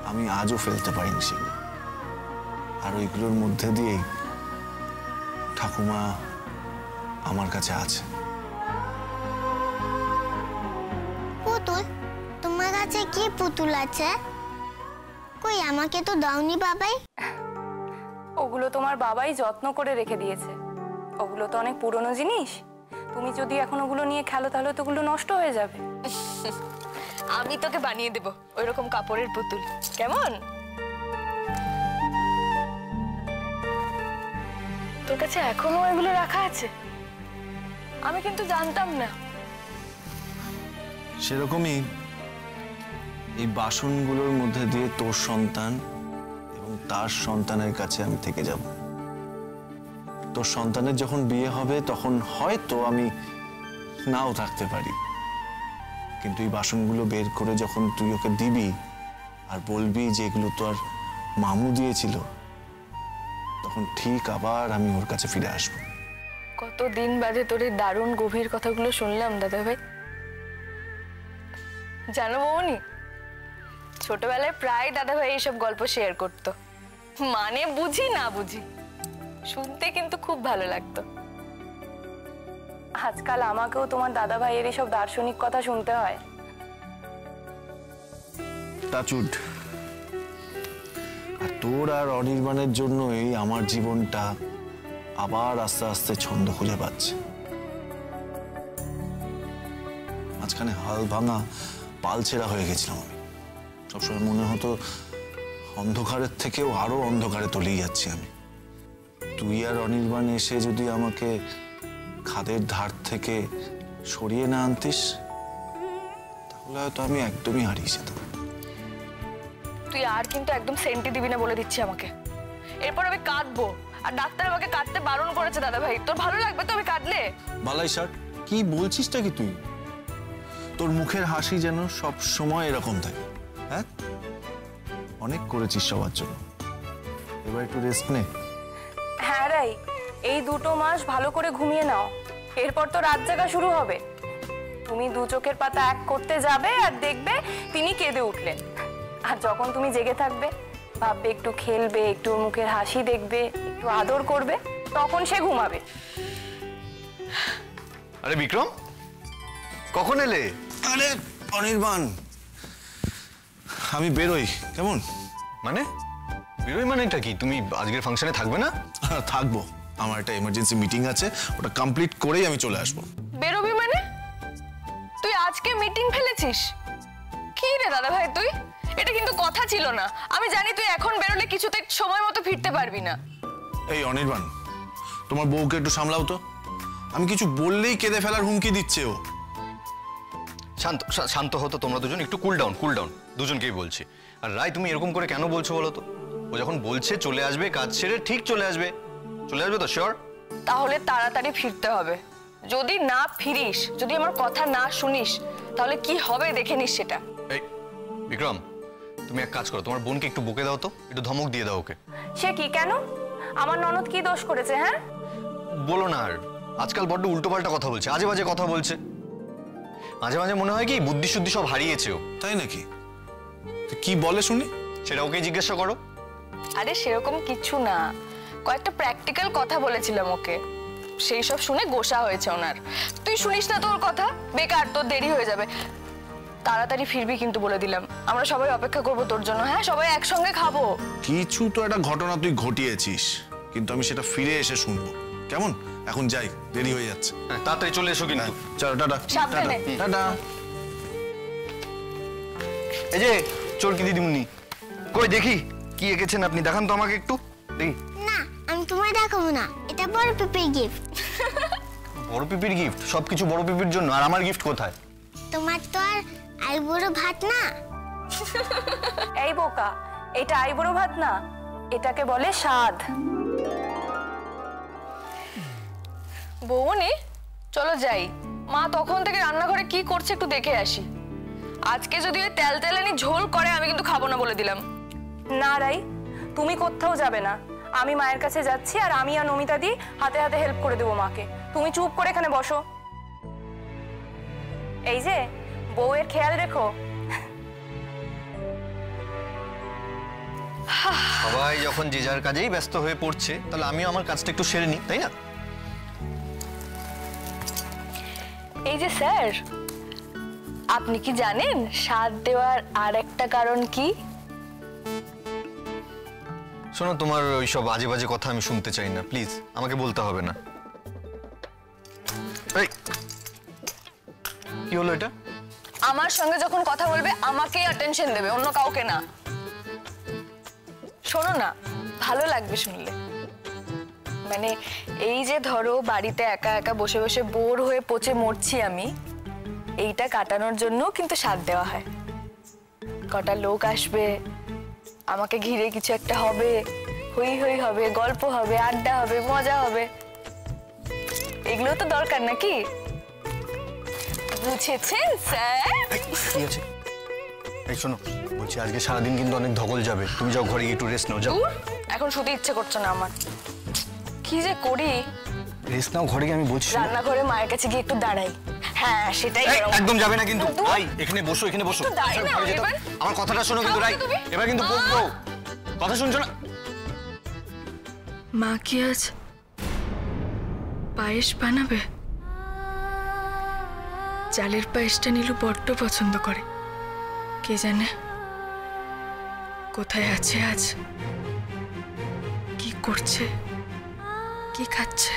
আমি আজও ফেলতে পারিনি সেগুলো। আর ওইগুলোর মধ্যে দিয়েই ঠাকুমা আমার কাছে আছে। পুতুল? তোমার কাছে কি পুতুল আছে? কই, আমাকে তো দাওনি বাবাই। ওগুলো তোমার বাবাই যত্ন করে রেখে দিয়েছে। ওগুলো তো অনেক পুরনো জিনিস। তুমি যদি এখন ওগুলো নিয়ে খেলো তাহলে তো ওগুলো নষ্ট হয়ে যাবে। আমি তোকে বানিয়ে দেব ওইরকম কাপড়ের পুতুল, কেমন? তোর কাছে এখনো এগুলো রাখা আছে? আমি কিন্তু জানতাম না। সেরকমই এই বাসনগুলোর মধ্যে দিয়ে তোর সন্তান এবং তার সন্তানের কাছে আমি থেকে যাব। তোর সন্তানের যখন বিয়ে হবে তখন হয়তো আমি নাও থাকতে পারি, কিন্তু এই বাসনগুলো বের করে যখন তুই ওকে দিবি আর বলবি যে এগুলো তোর মামু দিয়েছিল, তখন ঠিক আবার আমি ওর কাছে ফিরে আসবো। কতদিন বাদে তোর এই দারুণ গভীর কথাগুলো শুনলাম দাদা ভাই। জানো বৌনি, ছোটবেলায় প্রায় দাদা ভাই এইসব গল্প শেয়ার করতো, মানে বুঝি না বুঝি, শুনতে কিন্তু খুব ভালো লাগতো। আজকাল আমাকেও তোমার দাদা ভাইয়ের এইসব দার্শনিক কথা শুনতে হয়। টাচুড। আর তোর আর অনির্বাণের জন্যই আমার জীবনটা আবার আস্তে আস্তে ছন্দ খুঁজে পাচ্ছে। মাঝখানে হাল ভাঙা পাল ছেঁড়া হয়ে গেছিলাম আমি। সবসময় মনে হতো অন্ধকারের থেকেও আরো অন্ধকারে তলিয়ে যাচ্ছি আমি। তুই আর অনির্বাণ এসে যদি আমাকে খাদের ধার থেকে সরিয়ে না আনতিস, তাহলে হয়তো আমি একদমই হারিয়ে যেতাম। তুই আর কিন্তু একদম সেন্টি দিবি না বলে দিচ্ছি আমাকে। এরপর আমি কাঁদবো, আর ডাক্তার আমাকে কাঁদতে বারণ করেছে দাদা ভাই। তোর ভালো লাগবে তো আমি কাঁদলে? বালাই ষাট, কি বলছিসটা কি তুই? তোর মুখের হাসি যেন সব সময় এরকম থাকে। হ্যাঁ, অনেক করেছিস সবার জন্য, এবার একটু রেস্ট নে। হ্যাঁ রাই, এই 2 মাস ভালো করে ঘুমিয়ে নাও, এরপর তো রাত জাগা শুরু হবে। তুমি 2 চোখের পাতা এক করতে যাবে আর দেখবে তিনি কেঁদে উঠলেন। আর যখন তুমি জেগে থাকবে, ভাববে একটু খেলবে, একটু মুখের হাসি দেখবে, একটু আদর করবে, তখন সে ঘুমাবে। আরে বিক্রম, কখন এলে? আরে অনির্বাণ, আমি বেরোই কেমন? মানে বেরোই মানেটা কি? তুমি আজকের ফাংশনে থাকবে না? থাকবো, আমার একটা এমার্জেন্সি মিটিং আছে, ওটা কমপ্লিট করেই আমি চলে আসবো। বেরোবি মানে? তুই আজকে মিটিং ফেলেছিস? কি রে দাদা ভাই তুই? এটা কিন্তু কথা ছিল না। আমি জানি তুই এখন বেরোলে কিছুতে সময় মতো ফিরতে পারবি না। এই অনির্বাণ, তোমার বউকে একটু সামলাও তো। আমি কিছু বললেই কেঁদে ফেলার হুমকি দিচ্ছে ও। শান্ত শান্ত হতো তোমরা দুজন, একটু কুল ডাউন, দুজনকেই বলছি। আর রাই, তুমি এরকম করে কেন বলছো বলো তো? ও যখন বলছে চলে আসবে, কাজ সেরে ঠিক চলে আসবে তো শিওর? তাহলে তাড়াতাড়ি ফিরতে হবে। যদি না ফিরিস, যদি আমার কথা না শুনিস, তাহলে কি হবে দেখে নিস সেটা। এই বিক্রম, তুমি এক কাজ করো, তোমার বোনকে একটু বকে দাও তো, একটু ধমক দিয়ে দাও ওকে। সে কি, কেন? আমার ননদ কি দোষ করেছে? হ্যাঁ বলো না আর, আজকাল বড্ড উল্টোপাল্টা কথা বলছে, আজে বাজে কথা বলছে। মাঝে মাঝে মনে হয় কি বুদ্ধি শুদ্ধি সব হারিয়েছে ও। তাই নাকি? কি বলে শুনি? সেটা ওকে জিজ্ঞাসা করো। আরে সেরকম কিছু না, কয়েকটা প্র্যাকটিক্যাল কথা বলেছিলাম ওকে, সেই সব শুনে গোসা হয়েছে ওনার। তুই শুনিস না তোর কথা, বেকার, তোর দেরি হয়ে যাবে। তাড়াতাড়ি ফিরবি কিন্তু বলে দিলাম। আমরা সবাই অপেক্ষা করবো তোর জন্য। হ্যাঁ, সবাই একসঙ্গে খাবো। কিছু তো একটা ঘটনা তুই ঘটিয়েছিস, কিন্তু আমি সেটা ফিরে এসে শুনবো কেমন? এখন যাই, দেরি হয়ে যাচ্ছে। হ্যাঁ, তাড়াতাড়ি চলে এসো কিন্তু। চলো, টাটা। সাবধানে। টাটা। এই যে চোরকি দিদিমুনি, কই দেখি কি এঁকেছেন আপনি, দেখান তো আমাকে একটু দেখি। না, আমি তোমায় দেখাবো না, এটা বড় পিপির গিফট। বড় পিপির গিফট? সবকিছু বড় পিপির জন্য, আর আমার গিফট কোথায়? তোমার তো আর আইবুড়ো ভাত না। এই বোকা, এটা আইবুড়ো ভাত না, এটাকে বলে স্বাদ। বৌনি, চলো যাই। মা তখন থেকে রান্নাঘরে কি করছে একটু দেখে আসি। আজকে যদি ওই তেলতেলানি ঝোল করে, আমি কিন্তু খাবো না বলে দিলাম। না রাই, তুমি কোথাও যাবে না। আমি মায়ের কাছে যাচ্ছি, আর আমি আর নমিতা দি হাতে হাতে হেল্প করে দেবো মাকে। তুমি চুপ করে এখানে বসো। এই যে, বউয়ের খেয়াল রেখো। সবাই যখন যে যার কাজেই ব্যস্ত হয়ে পড়ছে, তাহলে আমিও আমার কাজটা একটু সেরে নিই, তাই না? এই যে স্যার, আপনি কি জানেন স্বাদ দেওয়ার আর একটা কারণ কি? শোনো, তোমার ওইসব আজে বাজে কথা আমি শুনতে চাই না, প্লিজ আমাকে বলতে হবে না। এই কি হলো এটা? আমার সঙ্গে যখন কথা বলবে আমাকেই অ্যাটেনশন দেবে, অন্য কাউকে না। শোনো না, ভালো লাগবে শুনলে। মানে এই যে ধরো বাড়িতে একা একা বসে বসে বোর হয়ে পচে মরছি আমি, এইটা কাটানোর জন্য কিন্তু স্বাদ দেওয়া হয়। কটা লোক আসবে, আমাকে ঘিরে কিছু একটা হবে, হই হই হবে, গল্প হবে, আড্ডা হবে, মজা হবে। এগুলো তো দরকার নাকি? বুঝেছেন স্যার? ঠিক আছে, এই শোনো, বলছি আজকে সারাদিন কিন্তু অনেক ধকল যাবে, তুমি যাও ঘরে গিয়ে একটু রেস্ট নাও। যাও। এখন শুতে ইচ্ছে করছে না আমার। কি যে করি? রেস্ট নাও, ঘরে গিয়ে আমি বলছি। রান্নাঘরে মায়ের কাছে গিয়ে একটু দাঁড়াই। হ্যাঁ, সেটাই। একদম যাবে না কিন্তু। ভাই এখানে বসো, এখানে বসো। আমার কথাটা শোনো কিন্তু রাই, এবার কিন্তু বকবো। কথা শুনছো না? মা কি আজ পায়েস বানাবে? চালের পায়েসটা নীলু বড্ড পছন্দ করে। কে জানে কোথায় আছে আজ, কি করছে, কি খাচ্ছে।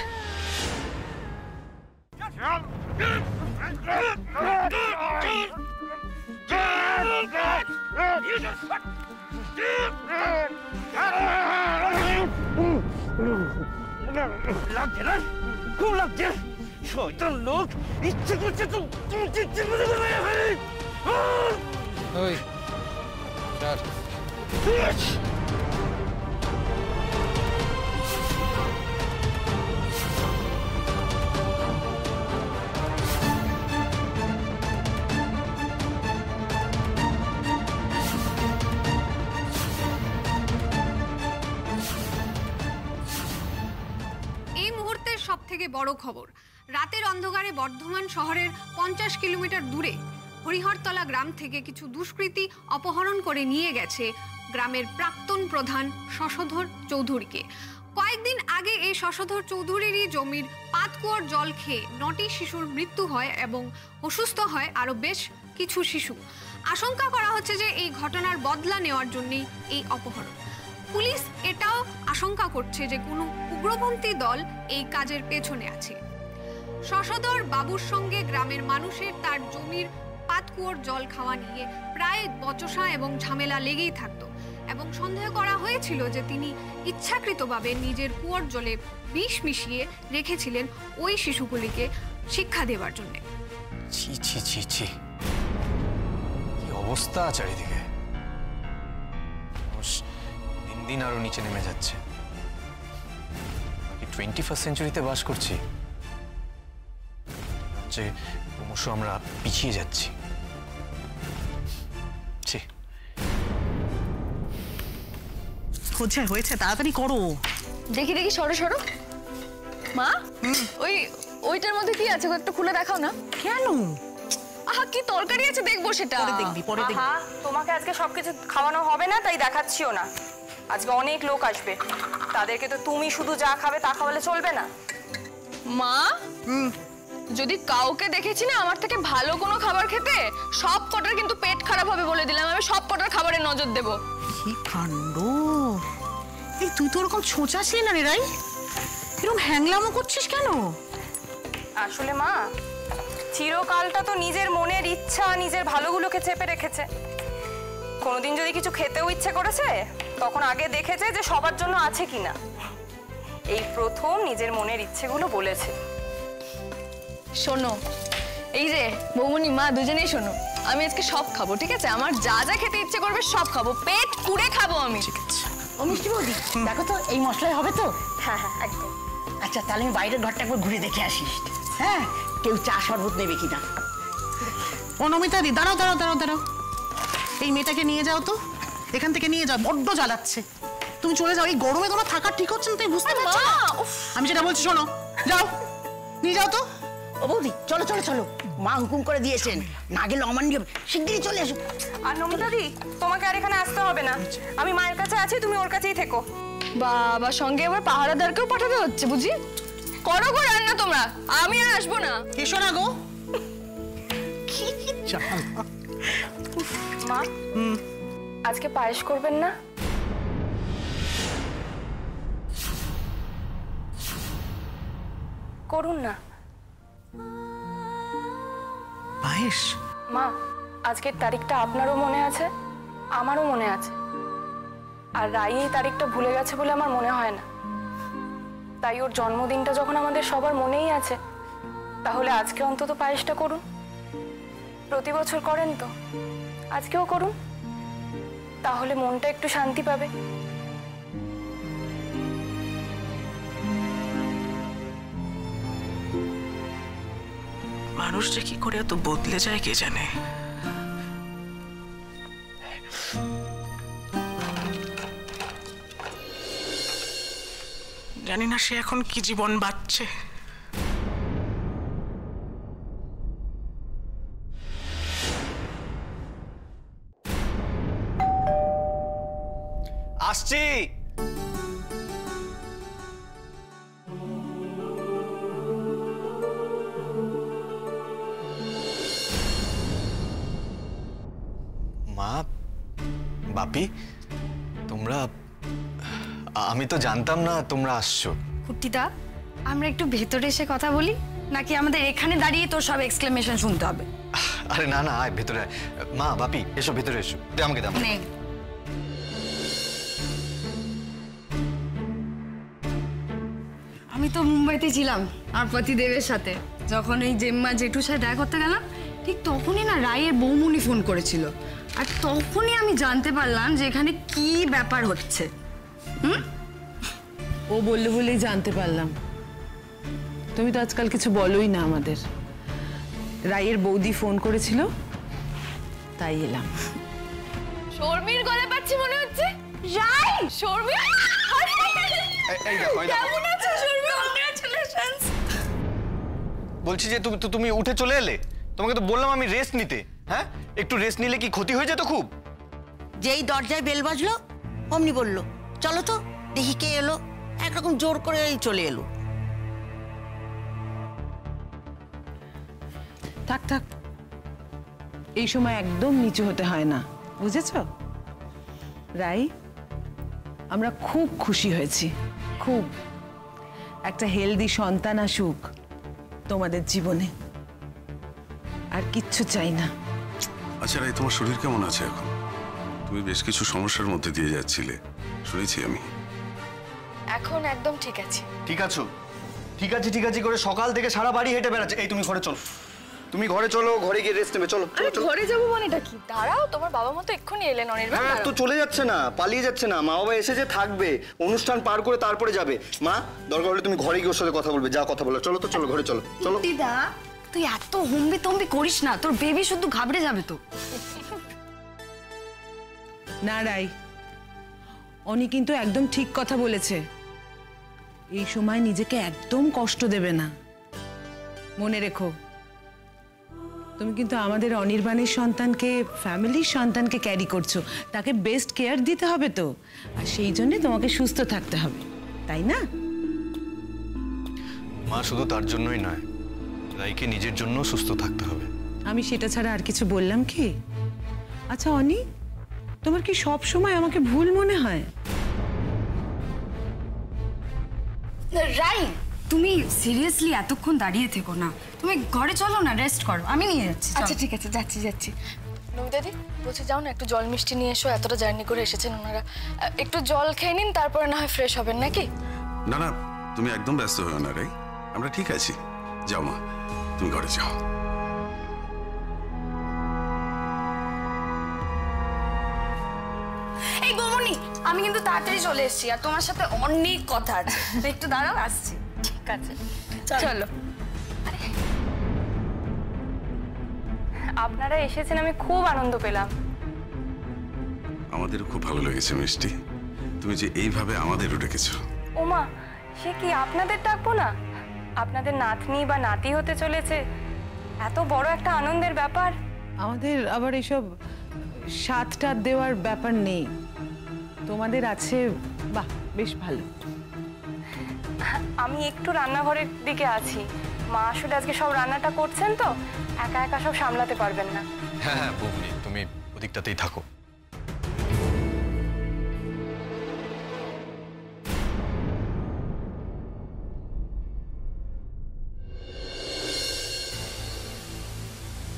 লাগছে না? খুব লাগছে। শয়তান লোক, ইচ্ছে করছে তো ওই স্যার এই মুহূর্তের সবথেকে বড় খবর, রাতের অন্ধকারে বর্ধমান শহরের 50 কিলোমিটার দূরে হরিহরতলা গ্রাম থেকে কিছু দুষ্কৃতী অপহরণ করে নিয়ে গেছে গ্রামের প্রাক্তন প্রধান শশধর চৌধুরীকে। কয়েকদিন আগে এই শশধর চৌধুরীরই জমির পাতকুয়োর জল খেয়ে 9টি শিশুর মৃত্যু হয় এবং অসুস্থ হয় আরও বেশ কিছু শিশু। আশঙ্কা করা হচ্ছে যে এই ঘটনার বদলা নেওয়ার জন্যই এই অপহরণ। পুলিশ এটাও আশঙ্কা করছে যে কোনো উগ্রপন্থী দল এই কাজের পেছনে আছে। শশধর বাবুর সঙ্গে গ্রামের মানুষের তার জমির পাতকুয়োর জল খাওয়া নিয়ে প্রায় বচসা এবং ঝামেলা লেগেই থাকতো এবং সন্দেহ করা হয়েছিল যে তিনি ইচ্ছাকৃতভাবে নিজের কুয়োর জলে বিষ মিশিয়ে রেখেছিলেন ওই শিশুগুলিকে শিক্ষা দেওয়ার জন্য। ছি ছি ছি ছি, কি অবস্থা চারিদিকে! মানুষ দিন দিন আরো নিচে নেমে যাচ্ছে। 21st সেঞ্চুরিতে বাস করছি, যে ক্রমশ আমরা পিছিয়ে যাচ্ছি। হয়েছে, তাড়াতাড়ি করো। দেখি দেখি, সরো সরো। মা, ওইটার মধ্যে কি আছে একটু খুলে দেখাও না। কেন? আহা, কি তরকারি আছে দেখবো সেটা। পরে দেখবি, পরে দেখবি। হ্যাঁ, তোমাকে আজকে সবকিছু খাওয়ানো হবে না, তাই দেখাচ্ছিও না। আজকে অনেক লোক আসবে, তাদেরকে তো তুমি শুধু যা খাবে তা খাওয়ালে চলবে না। মা, যদি কাউকে দেখেছি না আমার থেকে ভালো কোনো খাবার খেতে, সব কটার কিন্তু পেট খারাপ হবে বলে দিলাম। আমি সব কটার খাবারে নজর দেব। কি কাণ্ড! এই তুই তো ওরকম ছোঁচাছিলি না রে রাই, এরকম হ্যাংলামো করছিস কেন? আসলে মা, চিরকালটা তো নিজের মনের ইচ্ছা, নিজের ভালোগুলোকে চেপে রেখেছে। কোনোদিন যদি কিছু খেতেও ইচ্ছে করেছে, তখন আগে দেখেছে যে সবার জন্য আছে কিনা। এই প্রথম নিজের মনের ইচ্ছেগুলো বলেছে। শোনো, এই যে বৌমনি মা দুজনেই শোনো, আমি আজকে সব খাবো, ঠিক আছে? আমার যা যা খেতে ইচ্ছে করবে সব খাবো, পেট পুড়ে খাবো আমি। ও মিষ্টি বৌদি, দেখো তো এই মশলাই হবে তো? হ্যাঁ হ্যাঁ, একদম। আচ্ছা, তাহলে আমি বাইরের ঘরটা একবার ঘুরে দেখে আসিস। হ্যাঁ, কেউ চা শরবত নেবে কিনা। ও নমিতা দি, দাঁড়াও দাঁড়াও দাঁড়াও দাঁড়াও, এই মেয়েটাকে নিয়ে যাও তো, এখান থেকে নিয়ে যাও, বড্ড জ্বালাচ্ছে। তুমি চলে যাও, এই গরমে তোমার থাকা ঠিক হচ্ছে না, তুমি বুঝতে পারছো না? আমি যেটা বলছি শোনো, যাও নিয়ে যাও তো। ও বৌদি, চলো চলো চলো, মা হুকুম করে দিয়েছেন, না গেলে অমান্য হবে। শিগগিরই চলে আসো। আর নমিতা দি, তোমাকে আর এখানে আসতে হবে না, আমি মায়ের কাছে আছি, তুমি ওর কাছেই থেকো। বাবা, সঙ্গে আবার পাহারাদারকেও পাঠাতে হচ্ছে বুঝি? করো গো রান্না তোমরা, আমি আর আসবো না। এসো না গো। মা, আজকে পায়েস করবেন না? করুন না। পায়েস? মা, আজকের তারিখটা আপনারও মনে আছে, আমারও মনে আছে। আর রাই এই তারিখটা ভুলে গেছে বলে আমার মনে হয় না। তাই ওর জন্মদিনটা যখন আমাদের সবার মনেই আছে, তাহলে আজকে অন্তত পায়েসটা করুন। প্রতি বছর করেন তো, আজকেও করুন, তাহলে মনটা একটু শান্তি পাবে। মানুষ যে কি করে এত বদলে যায় কে জানে। জানি না সে এখন কি জীবন বাঁচছে। আসছি। মা, বাপি, তোমরা, আমি তো জানতাম না তোমরা আসছো। কুট্টিদা, আমরা একটু ভেতরে এসে কথা বলি, নাকি আমাদের এখানে দাঁড়িয়ে তোর সব এক্সক্লেমেশন শুনতে হবে? আরে না না, আয় ভেতরে আয়। মা, বাপি, এসো ভেতরে এসো, দে আমাকে দাও। নে। আমি তো মুম্বাইতে ছিলাম আর পতিদেবের সাথে, যখন এই জেম্মা জেঠুর সাথে দেখা করতে গেলাম, ঠিক তখনই না রায়ের বৌমনি ফোন করেছিল, আর তখনই আমি জানতে পারলাম যে এখানে কি ব্যাপার হচ্ছে। ও বললে বলেই জানতে পারলাম। তুমি তো আজকাল কিছু বলোই না আমাদের। রায়ের বৌদি ফোন করেছিল, তাই এলাম। শর্মির গলা পাচ্ছি মনে হচ্ছে। রাই, শর্মি, কেমন আছো শর্মি? কংগ্রাচুলেশনস। বলছি যে তুমি উঠে চলে এলে, তোমাকে তো বললাম আমি রেস্ট নিতে। হ্যাঁ, একটু রেস্ট নিলে কি ক্ষতি হয়ে যেত খুব? যেই দরজায় বেল বাজলো অমনি বললো চলো তো দেখি কে এলো, একরকম জোর করে চলে এলো। থাক থাক, এই সময় একদম নিচু হতে হয় না, বুঝেছ? রাই, আমরা খুব খুশি হয়েছি, খুব। একটা হেলদি সন্তান আসুক তোমাদের জীবনে, আর কিচ্ছু চাই না। আচ্ছা রাই, তোমার শরীর কেমন আছে এখন? তুমি বেশ কিছু সমস্যার মধ্যে দিয়ে যাচ্ছিলে, শুনেছি আমি। এখন একদম ঠিক আছে। ঠিক আছো? ঠিক আছে ঠিক আছে করে সকাল থেকে সারা বাড়ি হেঁটে বেড়াচ্ছে। এই তুমি ঘরে চলো, তুমি ঘরে চলো, ঘরে গিয়ে রেস্ট নেবে। চলো চলো। ঘরে যাবো মানেটা কি? দাঁড়াও, তোমার বাবা মা তো এক্ষুনি এলেন অনির্বাণ। হ্যাঁ, তো চলে যাচ্ছে না, পালিয়ে যাচ্ছে না। মা বাবা এসে যে থাকবে, অনুষ্ঠান পার করে তারপরে যাবে। মা, দরকার হলে তুমি ঘরে গিয়ে ওর সাথে কথা বলবে, যা কথা বলো। চলো তো, চলো ঘরে চলো। চলো দিদা, তুই এত হুম্বি তম্বি করিস না, তোর বেবি শুধু ঘাবড়ে যাবে তো। না রাই, অনি কিন্তু একদম ঠিক কথা বলেছে। এই সময় নিজেকে একদম কষ্ট দেবে না। মনে রেখো, তুমি কিন্তু আমাদের অনির্বাণের সন্তানকে, ফ্যামিলির সন্তানকে ক্যারি করছো, তাকে বেস্ট কেয়ার দিতে হবে তো, আর সেই জন্য তোমাকে সুস্থ থাকতে হবে, তাই না? মা, শুধু তার জন্যই নয়, রাইকে নিজের জন্য সুস্থ থাকতে হবে। আমি সেটা ছাড়া আর কিছু বললাম কি? আচ্ছা অনি, তোমার কি সব সময় আমাকে ভুল মনে হয়? রাই, তুমি সিরিয়াসলি এতক্ষণ দাঁড়িয়ে থেকো না, তুমি ঘরে চলো না, রেস্ট করো, আমি নিয়ে যাচ্ছি। আচ্ছা ঠিক আছে, যাচ্ছি যাচ্ছি। নমিতাদি, বলছি যাও না, একটু জল মিষ্টি নিয়ে এসো, এতটা জার্নি করে এসেছেন ওনারা। একটু জল খেয়ে নিন, তারপরে না হয় ফ্রেশ হবেন নাকি? না না, তুমি একদম ব্যস্ত হও না রাই, আমরা ঠিক আছি। যাও মা, তুমি ঘরে যাও। এই বৌমনি, আমি কিন্তু তাড়াতাড়ি চলে এসেছি, আর তোমার সাথে অনেক কথা আছে। একটু দাঁড়াও, আসছি। ঠিক আছে, চলো। আপনারা এসেছেন, আমি খুব আনন্দ পেলাম। আমাদেরও খুব ভালো লেগেছে মিষ্টি, তুমি যে এইভাবে আমাদেরও ডেকেছো। ওমা, সে কি আপনাদের ডাকবো না? আপনাদের নাতনি বা নাতি হতে চলেছে, এত বড় একটা আনন্দের ব্যাপার। আমাদের আবার এসব সাতটা দেওয়ার ব্যাপার নেই, তোমাদের আছে। বাহ, বেশ ভালো। আমি একটু রান্নাঘরের দিকে আছি, মা আসলে আজকে সব রান্নাটা করছেন তো, একা একা সব সামলাতে পারবেন না। হ্যাঁ হ্যাঁ বৌমনি, তুমি ওদিকটাতেই থাকো।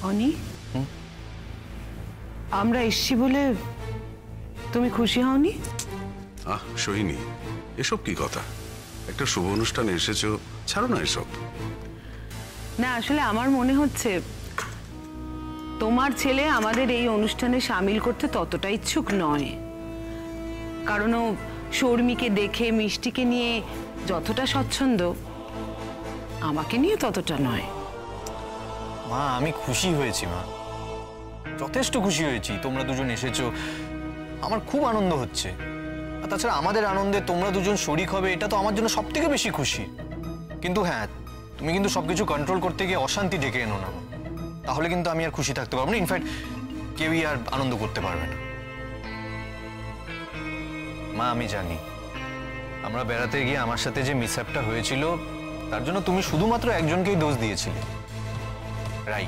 অনি, আমরা এসছি বলে তুমি খুশি হওনি? সোহিনী, এসব কি কথা? একটা শুভ অনুষ্ঠানে এসেছো, ছাড়ো না এসব। না, আসলে আমার মনে হচ্ছে তোমার ছেলে আমাদের এই অনুষ্ঠানে সামিল করতে ততটা ইচ্ছুক নয়, কারণ ও শর্মিকে দেখে, মিষ্টিকে নিয়ে যতটা স্বচ্ছন্দ, আমাকে নিয়ে ততটা নয়। মা, আমি খুশি হয়েছি মা, যথেষ্ট খুশি হয়েছি। তোমরা দুজন এসেছো, আমার খুব আনন্দ হচ্ছে। আর তাছাড়া আমাদের আনন্দে তোমরা দুজন শরিক হবে, এটা তো আমার জন্য সব থেকে বেশি খুশি। কিন্তু হ্যাঁ, তুমি কিন্তু সবকিছু কন্ট্রোল করতে গিয়ে অশান্তি ডেকে এনো না, তাহলে কিন্তু আমি আর খুশি থাকতে পারবো না। ইনফ্যাক্ট কেউই আর আনন্দ করতে পারবে না। মা, আমি জানি আমরা বেড়াতে গিয়ে আমার সাথে যে মিসহ্যাপটা হয়েছিল, তার জন্য তুমি শুধুমাত্র একজনকেই দোষ দিয়েছিলে, রাই,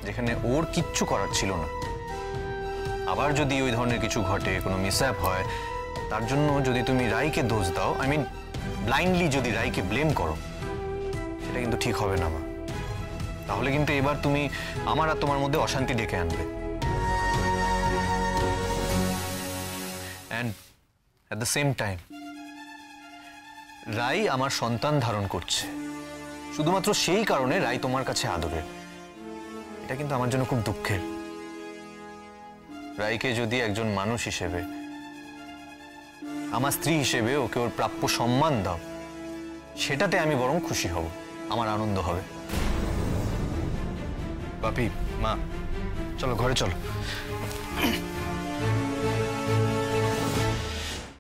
যেখানে ওর কিচ্ছু করার ছিল না। আবার যদি ওই ধরনের কিছু ঘটে, কোনো মিসহ্যাপ হয়, তার জন্য যদি তুমি রাইকে দোষ দাও, আই মিন ব্লাইন্ডলি যদি রাইকে ব্লেম করো, সেটা কিন্তু ঠিক হবে না মা। তাহলে কিন্তু এবার তুমি আমার আর তোমার মধ্যে অশান্তি ডেকে আনবে। And at the same time রাই আমার সন্তান ধারণ করছে, শুধুমাত্র সেই কারণে রাই তোমার কাছে আদরের। এটা কিন্তু আমার জন্য খুব দুঃখের। রাইকে যদি একজন মানুষ হিসেবে, আমার স্ত্রী হিসেবে ওকে ওর প্রাপ্য সম্মান দাও, সেটাতে আমি বরং খুশি হব, আমার আনন্দ হবে। বাপি, মা, চলো ঘরে চলো।